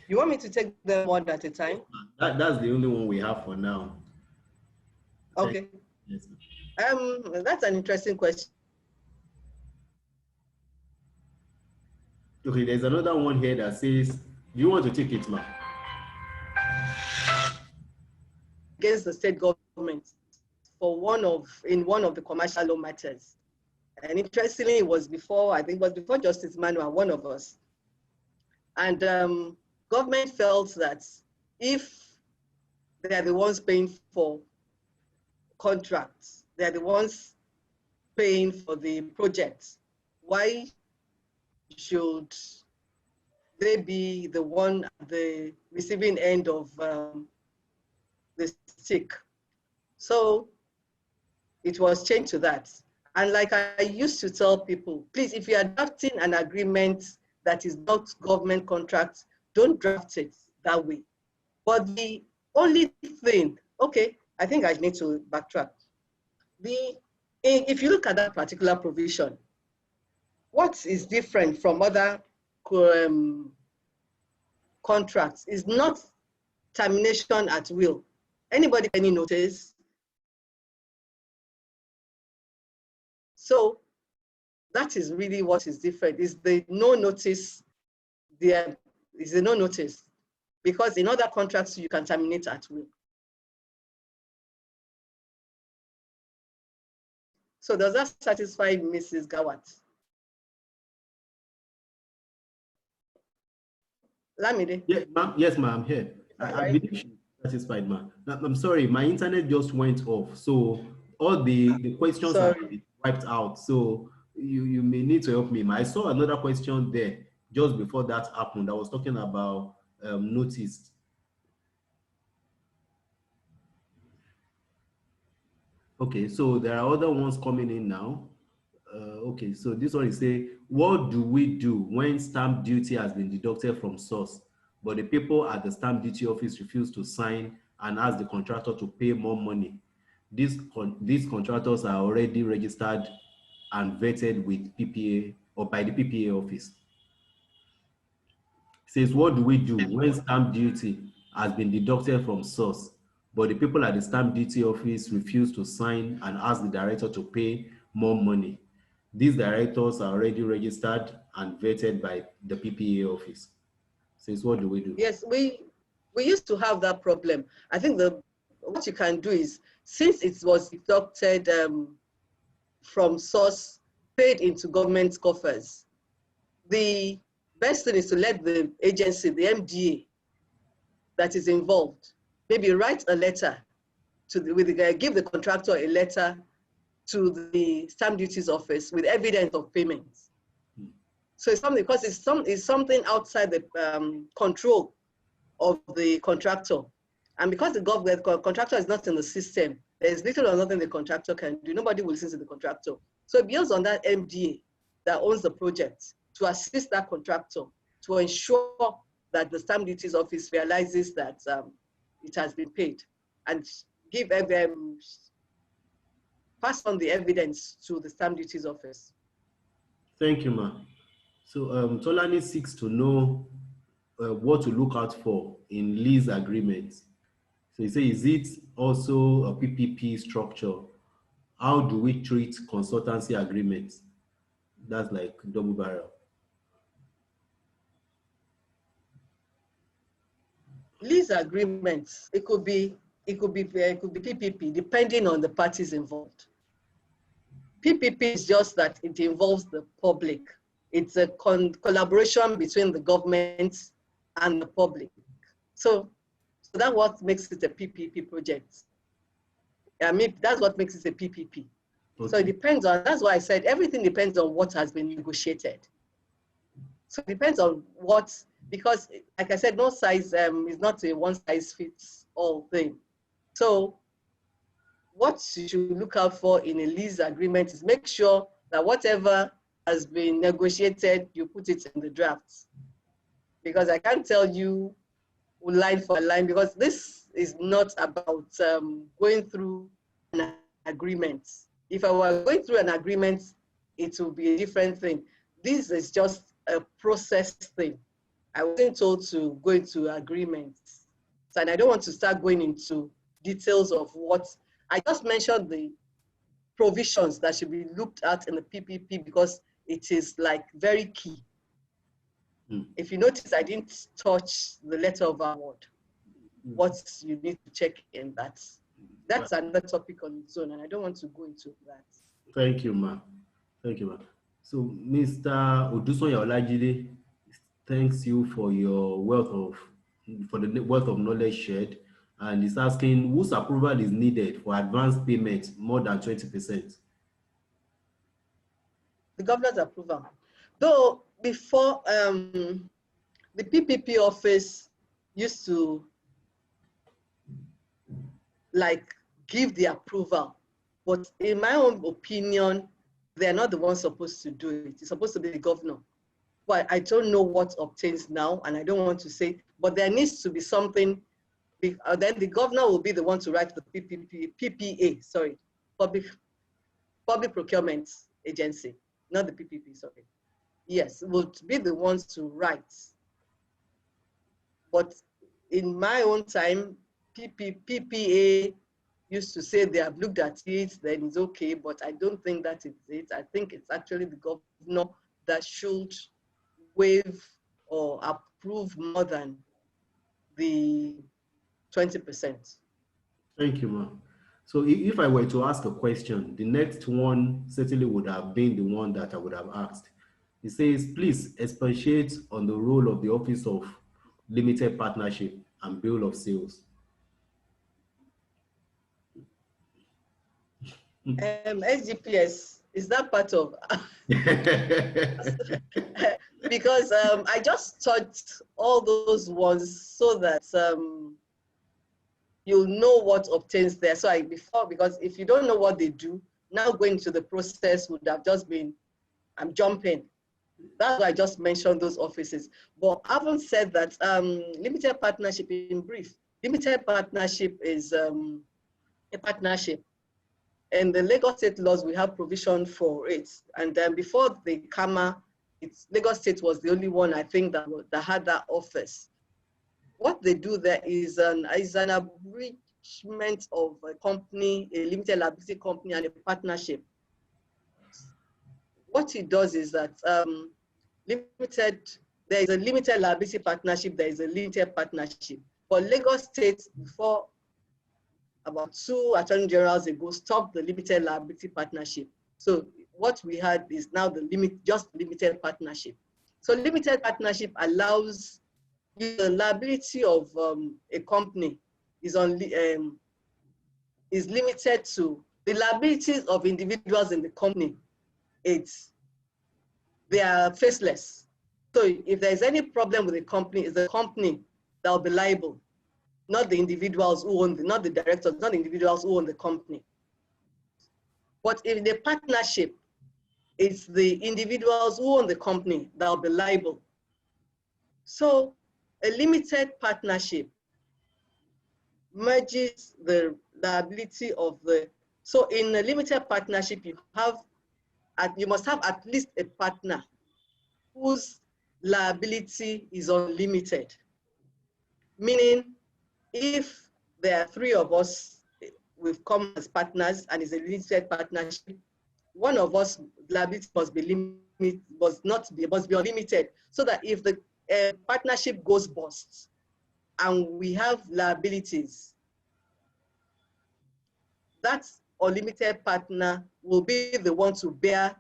You want me to take them one at a time? That's the only one we have for now. Okay. Yes. That's an interesting question. Okay, there's another one here that says, do you want to take it, Ma? Against the state government for one of the commercial law matters. And interestingly, it was before Justice Manuel, one of us. And government felt that if they are the ones paying for contracts, they are the ones paying for the projects, why should they be the one at the receiving end of the stick? So it was changed to that. And like I used to tell people, please, if you're drafting an agreement that is not government contract, don't draft it that way. But the only thing, okay, I think I need to backtrack. If you look at that particular provision, what is different from other contracts is not termination at will. Anybody any notice? So That is really what is different. Is the no notice, there is a no notice, because in other contracts you can terminate at will. So does that satisfy Mrs. Gawat? Lamide? Yeah, ma'am. Yes, ma'am. I'm here. I Right. believe she's satisfied, ma'am. I'm sorry, my internet just went off. So all the questions have Sorry. been wiped out. So you may need to help me, ma'am. I saw another question there just before that happened. I was talking about notice. Okay, so there are other ones coming in now. Okay, so this one is say, what do we do when stamp duty has been deducted from source, but the people at the stamp duty office refuse to sign and ask the contractor to pay more money? These contractors are already registered and vetted with PPA or by the PPA office. Says, what do we do when stamp duty has been deducted from source, but the people at the stamp duty office refuse to sign and ask the director to pay more money? These directors are already registered and vetted by the PPA office. Says, what do we do? Yes, we used to have that problem. I think what you can do is, since it was deducted from source, paid into government coffers, the best thing is to let the agency, the MDA that is involved, maybe write a letter to give the contractor a letter to the stamp duties office with evidence of payments. So it's something, because it's something outside the control of the contractor. And because the contractor is not in the system, there's little or nothing the contractor can do. Nobody will listen to the contractor. So it builds on that MDA that owns the project to assist that contractor to ensure that the stamp duties office realizes that it has been paid, and give them, pass on the evidence to the stamp duties office. Thank you, ma'am. So Tolani seeks to know what to look out for in lease agreements. So he says, is it also a PPP structure? How do we treat consultancy agreements? That's like double barrel. Lease agreements, it could be PPP, depending on the parties involved. PPP is just that it involves the public. It's a collaboration between the government and the public. So that's what makes it a PPP project. I mean, that's what makes it a PPP. Okay. So it depends on, that's why I said everything depends on what has been negotiated. So it depends on what, because like I said, no size is not a one size fits all thing. So what you should look out for in a lease agreement is make sure that whatever has been negotiated, you put it in the drafts. Because I can't tell you line for line, because this is not about going through an agreement. If I were going through an agreement, it will be a different thing. This is just a process thing. I wasn't told to go into agreements. And I don't want to start going into details of what, I just mentioned the provisions that should be looked at in the PPP because it is like very key. If you notice, I didn't touch the letter of award. What you need to check in that. That's another topic on its own, and I don't want to go into that. Thank you, ma'am. Thank you, ma'am. So, Mr. Odusonya Olajide, thanks you for your the wealth of knowledge shared, and is asking whose approval is needed for advance payment more than 20%. The governor's approval. Though before the PPP office used to like give the approval, but in my own opinion, they're not the ones supposed to do it. It's supposed to be the governor. But I don't know what obtains now, and I don't want to say, but there needs to be something. Then the governor will be the one to write the PPA, sorry, Public Procurement Agency, not the PPP, sorry. Yes, will be the ones to write. But in my own time, PPA used to say they have looked at it, then it's okay, but I don't think that is it. I think it's actually the governor that should waive or approve more than the 20%. Thank you, ma'am. So if I were to ask a question, the next one certainly would have been the one that I would have asked. It says, please expatiate on the role of the Office of Limited Partnership and Bill of Sales. SGPS, is that part of? Because I just taught all those ones so that you'll know what obtains there. So because if you don't know what they do, now going to the process would have just been, I'm jumping. That's why I just mentioned those offices. But having said that, limited partnership in brief, limited partnership is a partnership. And the Lagos State laws, we have provision for it. And then before the KAMA, Lagos State was the only one, I think, that had that office. What they do there is an abridgment of a company, a limited liability company, and a partnership. What it does is that there is a limited liability partnership, there is a limited partnership. But Lagos State, before about 2 attorney generals ago, stopped the limited liability partnership. So what we had is now just limited partnership. So limited partnership allows the liability of a company is limited to the liabilities of individuals in the company. They are faceless. So if there's any problem with the company, it's the company that will be liable, not the individuals who own, not the directors, not the individuals who own the company. But in the partnership, it's the individuals who own the company that will be liable. So a limited partnership merges the liability of so in a limited partnership, you must have at least a partner whose liability is unlimited. Meaning, if there are 3 of us, we've come as partners and it's a limited partnership, one of us liability must be unlimited, so that if the partnership goes bust and we have liabilities, that unlimited partner will be the one to bear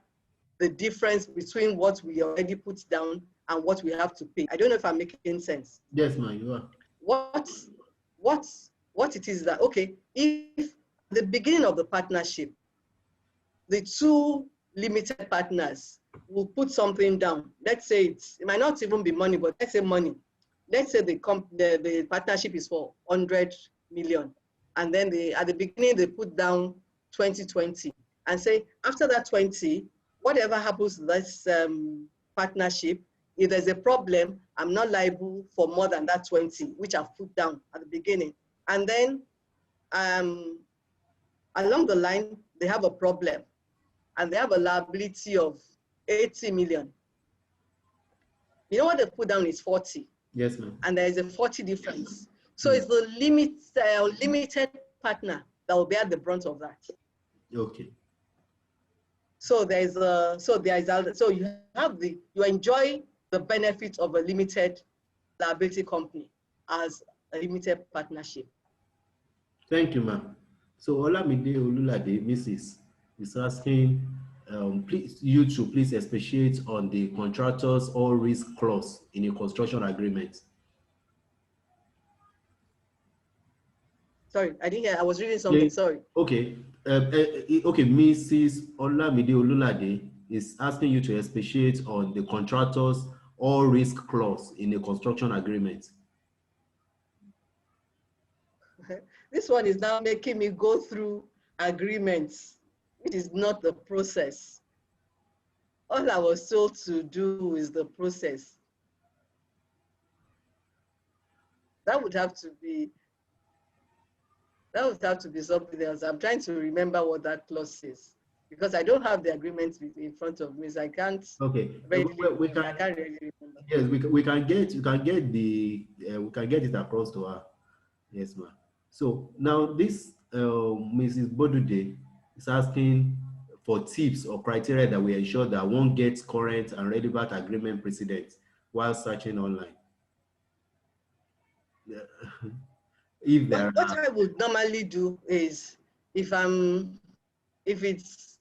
the difference between what we already put down and what we have to pay. I don't know if I'm making sense. Yes, ma'am, you are. What it is that, okay, if at the beginning of the partnership, the 2 limited partners will put something down. Let's say it might not even be money, but let's say money. Let's say the partnership is for 100 million. And then at the beginning, they put down 2020 and say, after that 20, whatever happens to this partnership, if there's a problem, I'm not liable for more than that 20, which I've put down at the beginning. And then along the line, they have a problem and they have a liability of 80 million. You know what they put down is 40. Yes, ma'am. And there is a 40 difference. So it's the limited partner that will bear the brunt of that. Okay. So you enjoy the benefit of a limited liability company as a limited partnership. Thank you, ma'am. So Olamide Olulade, Mrs. is asking please expatiate on the contractor's all risk clause in a construction agreement. Sorry, I didn't hear. I was reading something. Sorry. Okay. Okay, Mrs. Olamide Olulade is asking you to expatiate on the contractor's all risk clause in a construction agreement. This one is now making me go through agreements, which is not the process. All I was told to do is the process. That would have to be something else. I'm trying to remember what that clause is, because I don't have the agreement in front of me, so I can't. Okay. I can't really remember. Yes, we can get it across to her. Yes, ma'am. So now this Mrs. Bodude is asking for tips or criteria that we ensure that one gets current and relevant agreement precedents while searching online. If there What are, I would normally do is, if it's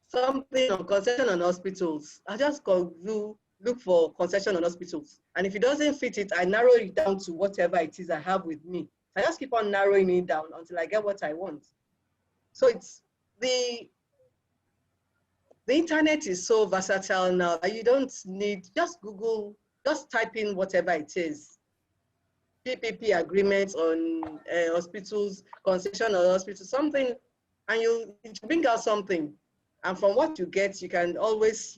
something on concession on hospitals, I just look for concession on hospitals. And if it doesn't fit it, I narrow it down to whatever it is I have with me. I just keep on narrowing it down until I get what I want. So it's the internet is so versatile now that you don't need, just Google, just type in whatever it is. PPP agreements on hospitals, concession on hospitals, something, and you bring out something. And from what you get, you can always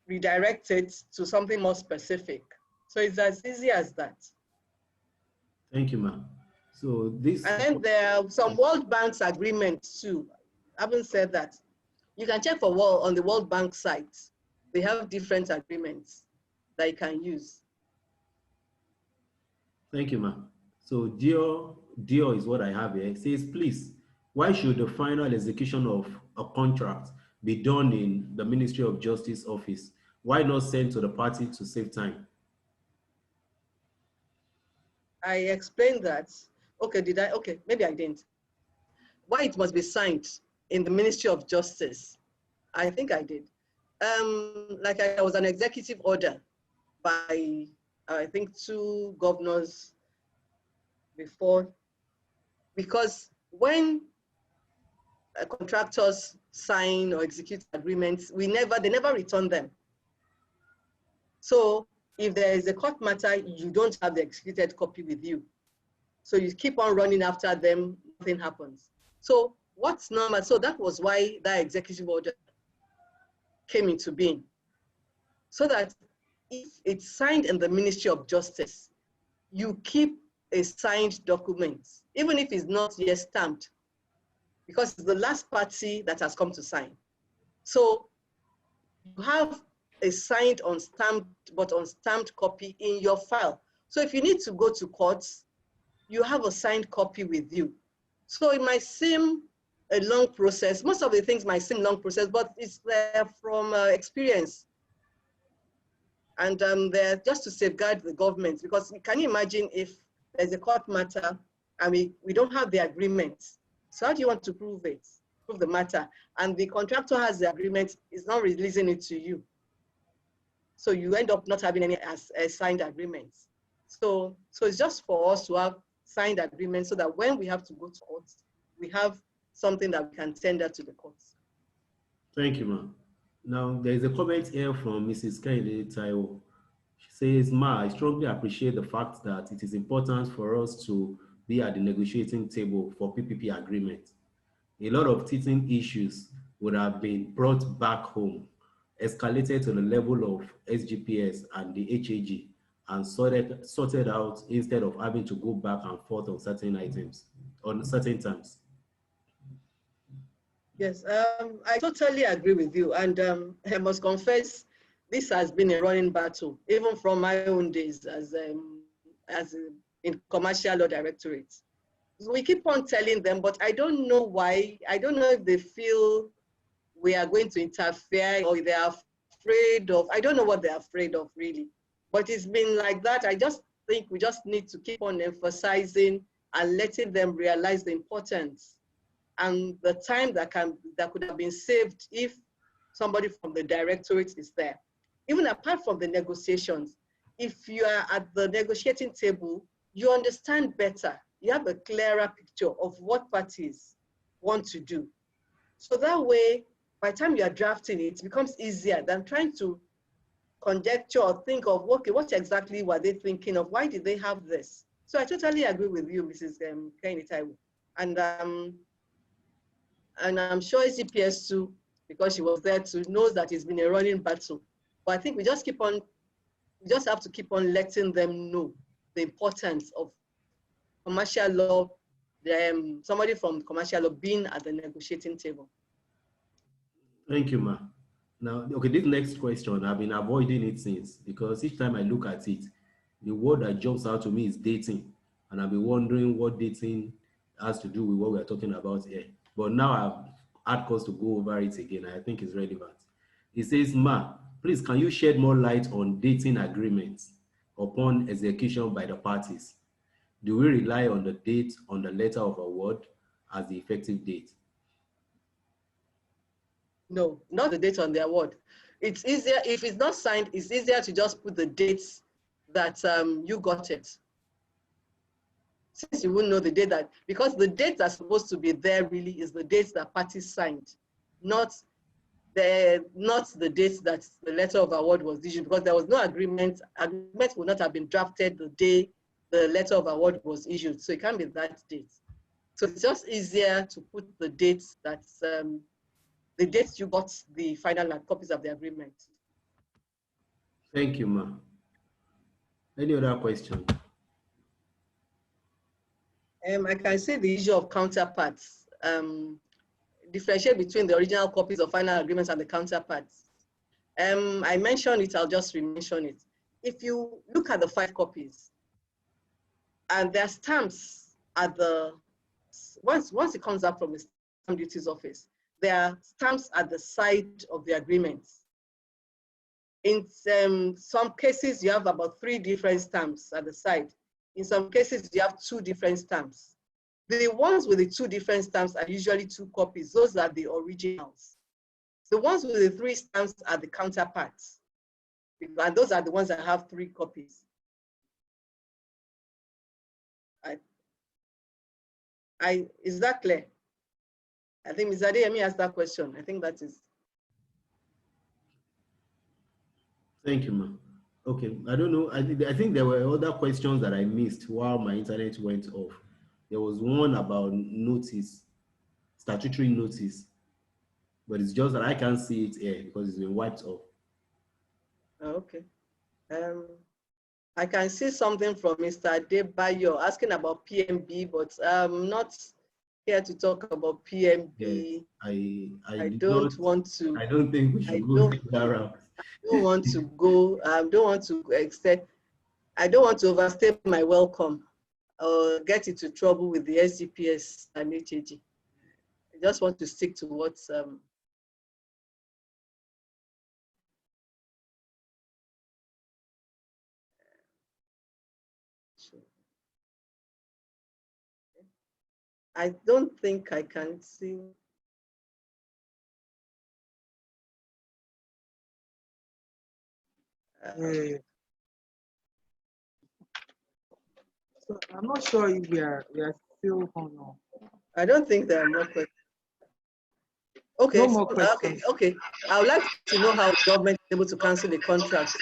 redirect it to something more specific. So it's as easy as that. thank you, ma'am. So this, And then there are some World Bank's agreements too. I haven't said that. You can check for on the World Bank site. They have different agreements that you can use. thank you, ma'am. So Dio is what I have here. It says, please, why should the final execution of a contract be done in the Ministry of Justice office? Why not send to the party to save time? I explained that. Okay, did I? Okay, maybe I didn't. Why it must be signed in the Ministry of Justice? I think I did. Like I was an executive order by, I think, 2 governors before, because when contractors sign or execute agreements, they never return them. So if there is a court matter, you don't have the executed copy with you. So you keep on running after them, nothing happens. So what's normal? So that was why that executive order came into being. So that if it's signed in the Ministry of Justice, you keep a signed document, even if it's not yet stamped, because it's the last party that has come to sign. So you have a signed, unstamped copy in your file. So if you need to go to court, you have a signed copy with you. So it might seem a long process. Most of the things might seem long process, but it's from experience. And they're just to safeguard the government, because can you imagine if there's a court matter and we don't have the agreement? So how do you want to prove the matter? And the contractor has the agreement, is not releasing it to you. So you end up not having any signed agreements. So it's just for us to have signed agreements so that when we have to go to court, we have something that we can tender to the courts. Thank you, ma'am. Now, there is a comment here from Mrs. Kehinde Taiwo. She says, Ma, I strongly appreciate the fact that it is important for us to be at the negotiating table for PPP agreement. A lot of teething issues would have been brought back home, escalated to the level of SGPS and the HAG, and sorted out instead of having to go back and forth on certain items, on certain terms. Yes, I totally agree with you. And I must confess, this has been a running battle, even from my own days as in commercial law directorate. So we keep on telling them, but I don't know why. I don't know if they feel we are going to interfere or they are afraid of, I don't know what they're afraid of really. But it's been like that. I just think we just need to keep on emphasizing and letting them realize the importance and the time that could have been saved if somebody from the directorate is there. Even apart from the negotiations, if you are at the negotiating table, you understand better. You have a clearer picture of what parties want to do. So that way, by the time you are drafting it, it becomes easier than trying to conjecture or think of, okay, what exactly were they thinking of? Why did they have this? So I totally agree with you, Mrs. Kehinde Taiwo. And I'm sure CPS too, because she was there too, knows that it's been a running battle. But I think we just have to keep on letting them know the importance of commercial law, somebody from commercial law being at the negotiating table. Thank you, ma. Now, okay, this next question, I've been avoiding it since, because each time I look at it, the word that jumps out to me is dating. And I've been wondering what dating has to do with what we're talking about here. But now I've had cause to go over it again. I think it's relevant. It says, Ma, please, can you shed more light on dating agreements upon execution by the parties? Do we rely on the date on the letter of award as the effective date? No, not the date on the award. It's easier, if it's not signed, it's easier to just put the dates that you got it. Since you wouldn't know the date that, because the date that's supposed to be there really is the dates that parties signed, not the date that the letter of award was issued, because there was no agreement. Agreement would not have been drafted the day the letter of award was issued. So it can't be that date. So it's just easier to put the dates that's the dates you got the final copies of the agreement. Thank you, Ma. Any other question? I can see the issue of counterparts. Differentiate between the original copies of final agreements and the counterparts. I mentioned it, I'll just re-mention it. If you look at the 5 copies, and there are stamps at the, once it comes up from the stamp duties office, there are stamps at the side of the agreements. In some cases, you have about 3 different stamps at the side. In some cases, you have 2 different stamps. The ones with the 2 different stamps are usually 2 copies. Those are the originals. The ones with the 3 stamps are the counterparts. And those are the ones that have 3 copies. Is that clear? I think Ms. Adeyemi asked that question. I think that is. Thank you, Ma. Okay, I don't know. I think there were other questions that I missed while my internet went off. There was one about notice, statutory notice, but it's just that I can't see it here because it's been wiped off. Oh, okay. I can see something from Mr. Adebayo asking about PMB, but I'm not here to talk about PMB. Yes, I don't want to. I don't think we should go that route. I don't want to go. Don't want to extend. I don't want to overstay my welcome or get into trouble with the SGPS and HAG. I just want to stick to what's I don't think I can see. So I'm not sure if we are still on. I don't think there are more questions. Okay, no more questions. Okay. I would like to know how the government is able to cancel the contract.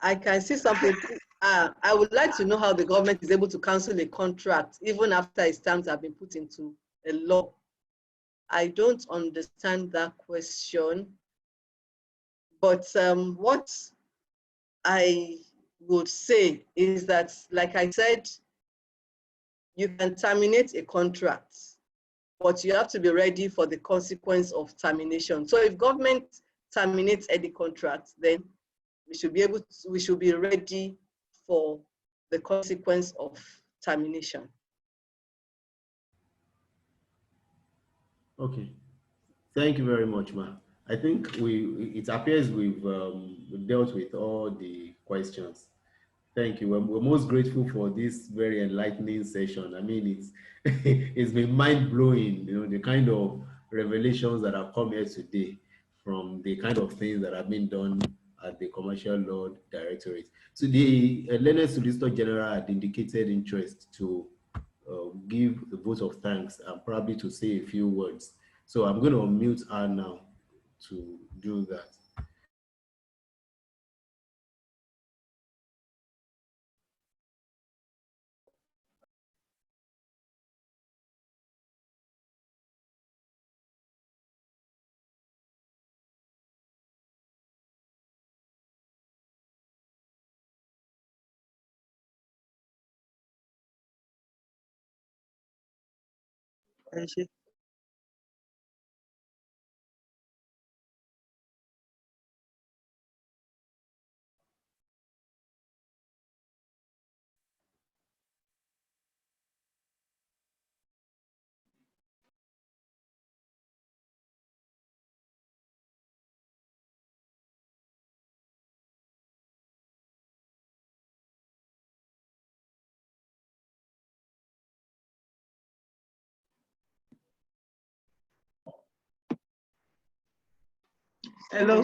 I can see something. I would like to know how the government is able to cancel a contract even after its terms have been put into a law. I don't understand that question. But what I would say is that, like I said, you can terminate a contract, but you have to be ready for the consequence of termination. So if government terminates any contract, then we should be ready for the consequence of termination. Okay, thank you very much, Ma. I think it appears we've dealt with all the questions. Thank you. We're most grateful for this very enlightening session. I mean, it's it's been mind blowing, the kind of revelations that have come here today from the kind of things that have been done at the Commercial Law Directorate. So the Learned Solicitor General had indicated interest to give a vote of thanks and probably to say a few words. So I'm going to unmute her now to do that. Hello.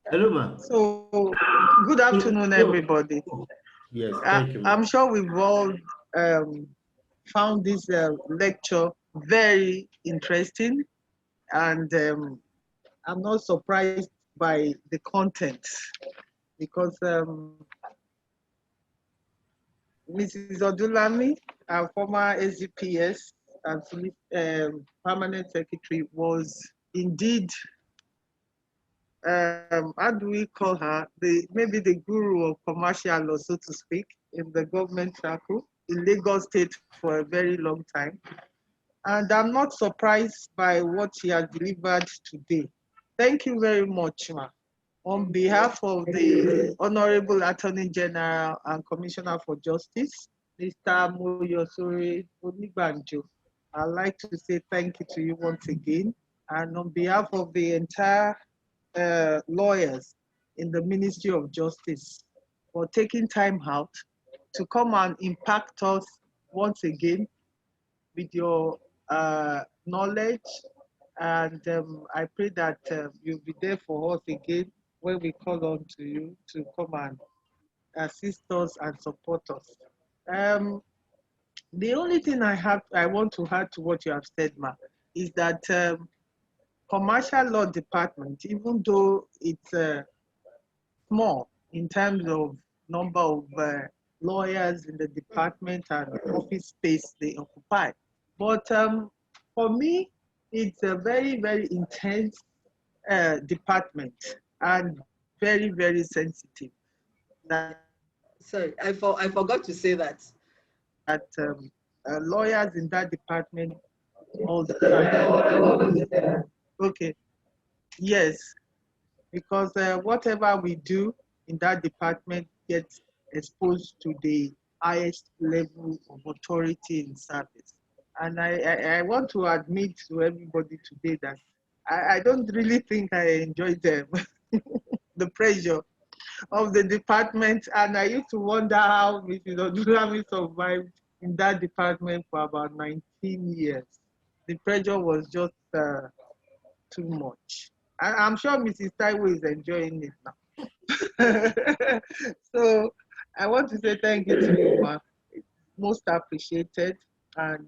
Hello, ma'am. So, good afternoon, everybody. Yes, thank you, ma'am. I'm sure we've all found this lecture very interesting, and I'm not surprised by the content because Mrs. Odunlami, our former SGPS and permanent secretary, was indeed, how do we call her? Maybe the guru of commercial law, so to speak, in the government circle in Lagos State for a very long time. And I'm not surprised by what she has delivered today. Thank you very much, ma. On behalf of the Honorable Attorney General and Commissioner for Justice, Mr. Moyosori Onigbanjo, I'd like to say thank you to you once again. And on behalf of the entire lawyers in the Ministry of Justice for taking time out to come and impact us once again with your knowledge. And I pray that you'll be there for us again when we call on to you to come and assist us and support us. The only thing I want to add to what you have said, Ma, is that commercial law department, even though it's small in terms of number of lawyers in the department and office space they occupy, but for me, it's a very, very intense department and very, very sensitive. Sorry, I forgot to say that. That lawyers in that department all the time. Okay, yes, because whatever we do in that department gets exposed to the highest level of authority in service. And I want to admit to everybody today that I don't really think I enjoy them, the pressure of the department. And I used to wonder how Mrs. Odunlami survived in that department for about 19 years. The pressure was just too much. And I'm sure Mrs. Taiwo is enjoying it now. So I want to say thank you to you, ma. It's most appreciated. And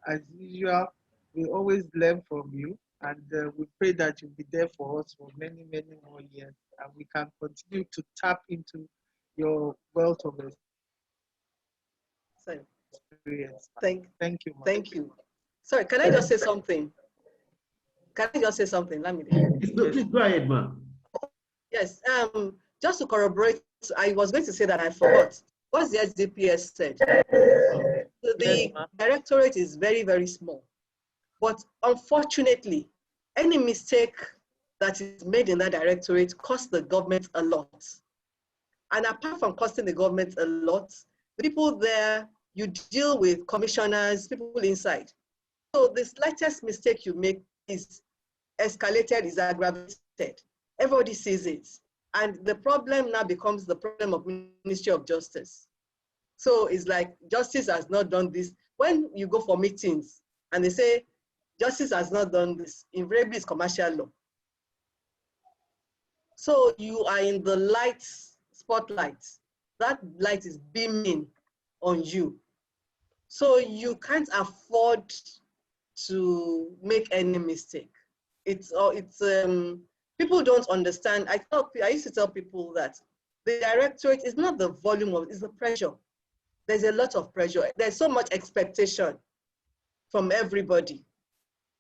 as usual, we always learn from you. And we pray that you'll be there for us for many, many more years. And we can continue to tap into your wealth of Sorry. experience. Thank you, ma. Thank you. Sorry, can I just say something? Can I just say something? Let me. Please go ahead, ma'am. Yes. Just to corroborate, I was going to say that I forgot. What the SDPS said. The directorate is very, very small. But unfortunately, any mistake that is made in that directorate costs the government a lot. And apart from costing the government a lot, the people there, you deal with commissioners, people inside. So the slightest mistake you make is escalated, is aggravated. Everybody sees it. And the problem now becomes the problem of Ministry of Justice. So it's like, justice has not done this. When you go for meetings and they say, justice has not done this, invariably it's commercial law. So you are in the light spotlight. That light is beaming on you. So you can't afford to make any mistake. People don't understand. I used to tell people that the directorate is not the volume of, it's the pressure. There's a lot of pressure. There's so much expectation from everybody.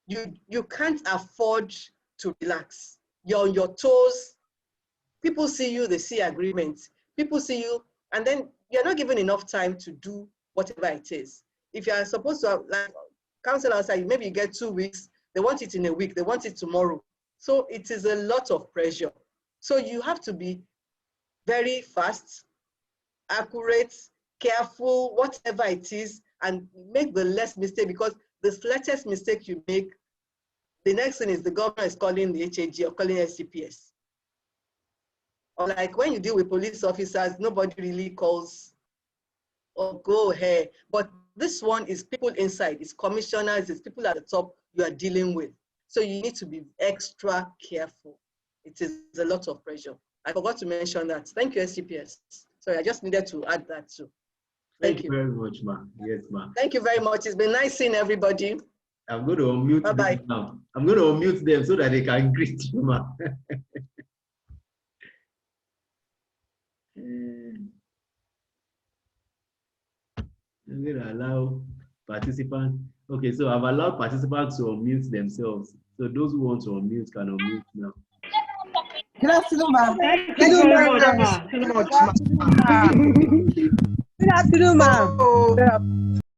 You can't afford to relax. You're on your toes. People see you, they see agreements. People see you, and then you're not given enough time to do whatever it is. If you're supposed to have, like counsel outside, maybe you get 2 weeks, they want it in a week, they want it tomorrow. So it is a lot of pressure. So you have to be very fast, accurate, careful, whatever it is, and make the less mistake, because the slightest mistake you make, the next thing is the government is calling the HAG or calling SCPS. Or like when you deal with police officers, nobody really calls or go ahead. But this one is people inside, it's commissioners, it's people at the top you are dealing with. So you need to be extra careful. It is a lot of pressure. I forgot to mention that. Thank you, SCPS. Sorry, I just needed to add that too. Thank you very much, ma. Yes, ma. Thank you very much. It's been nice seeing everybody. I'm going to unmute Bye-bye. them now. I'm going to unmute them so that they can greet you, ma. I'm going to allow participants. Okay, so I've allowed participants to unmute themselves. So those who want to unmute can unmute now. Good afternoon, ma'am. Thank you very much, ma. Good afternoon, ma'am. Oh.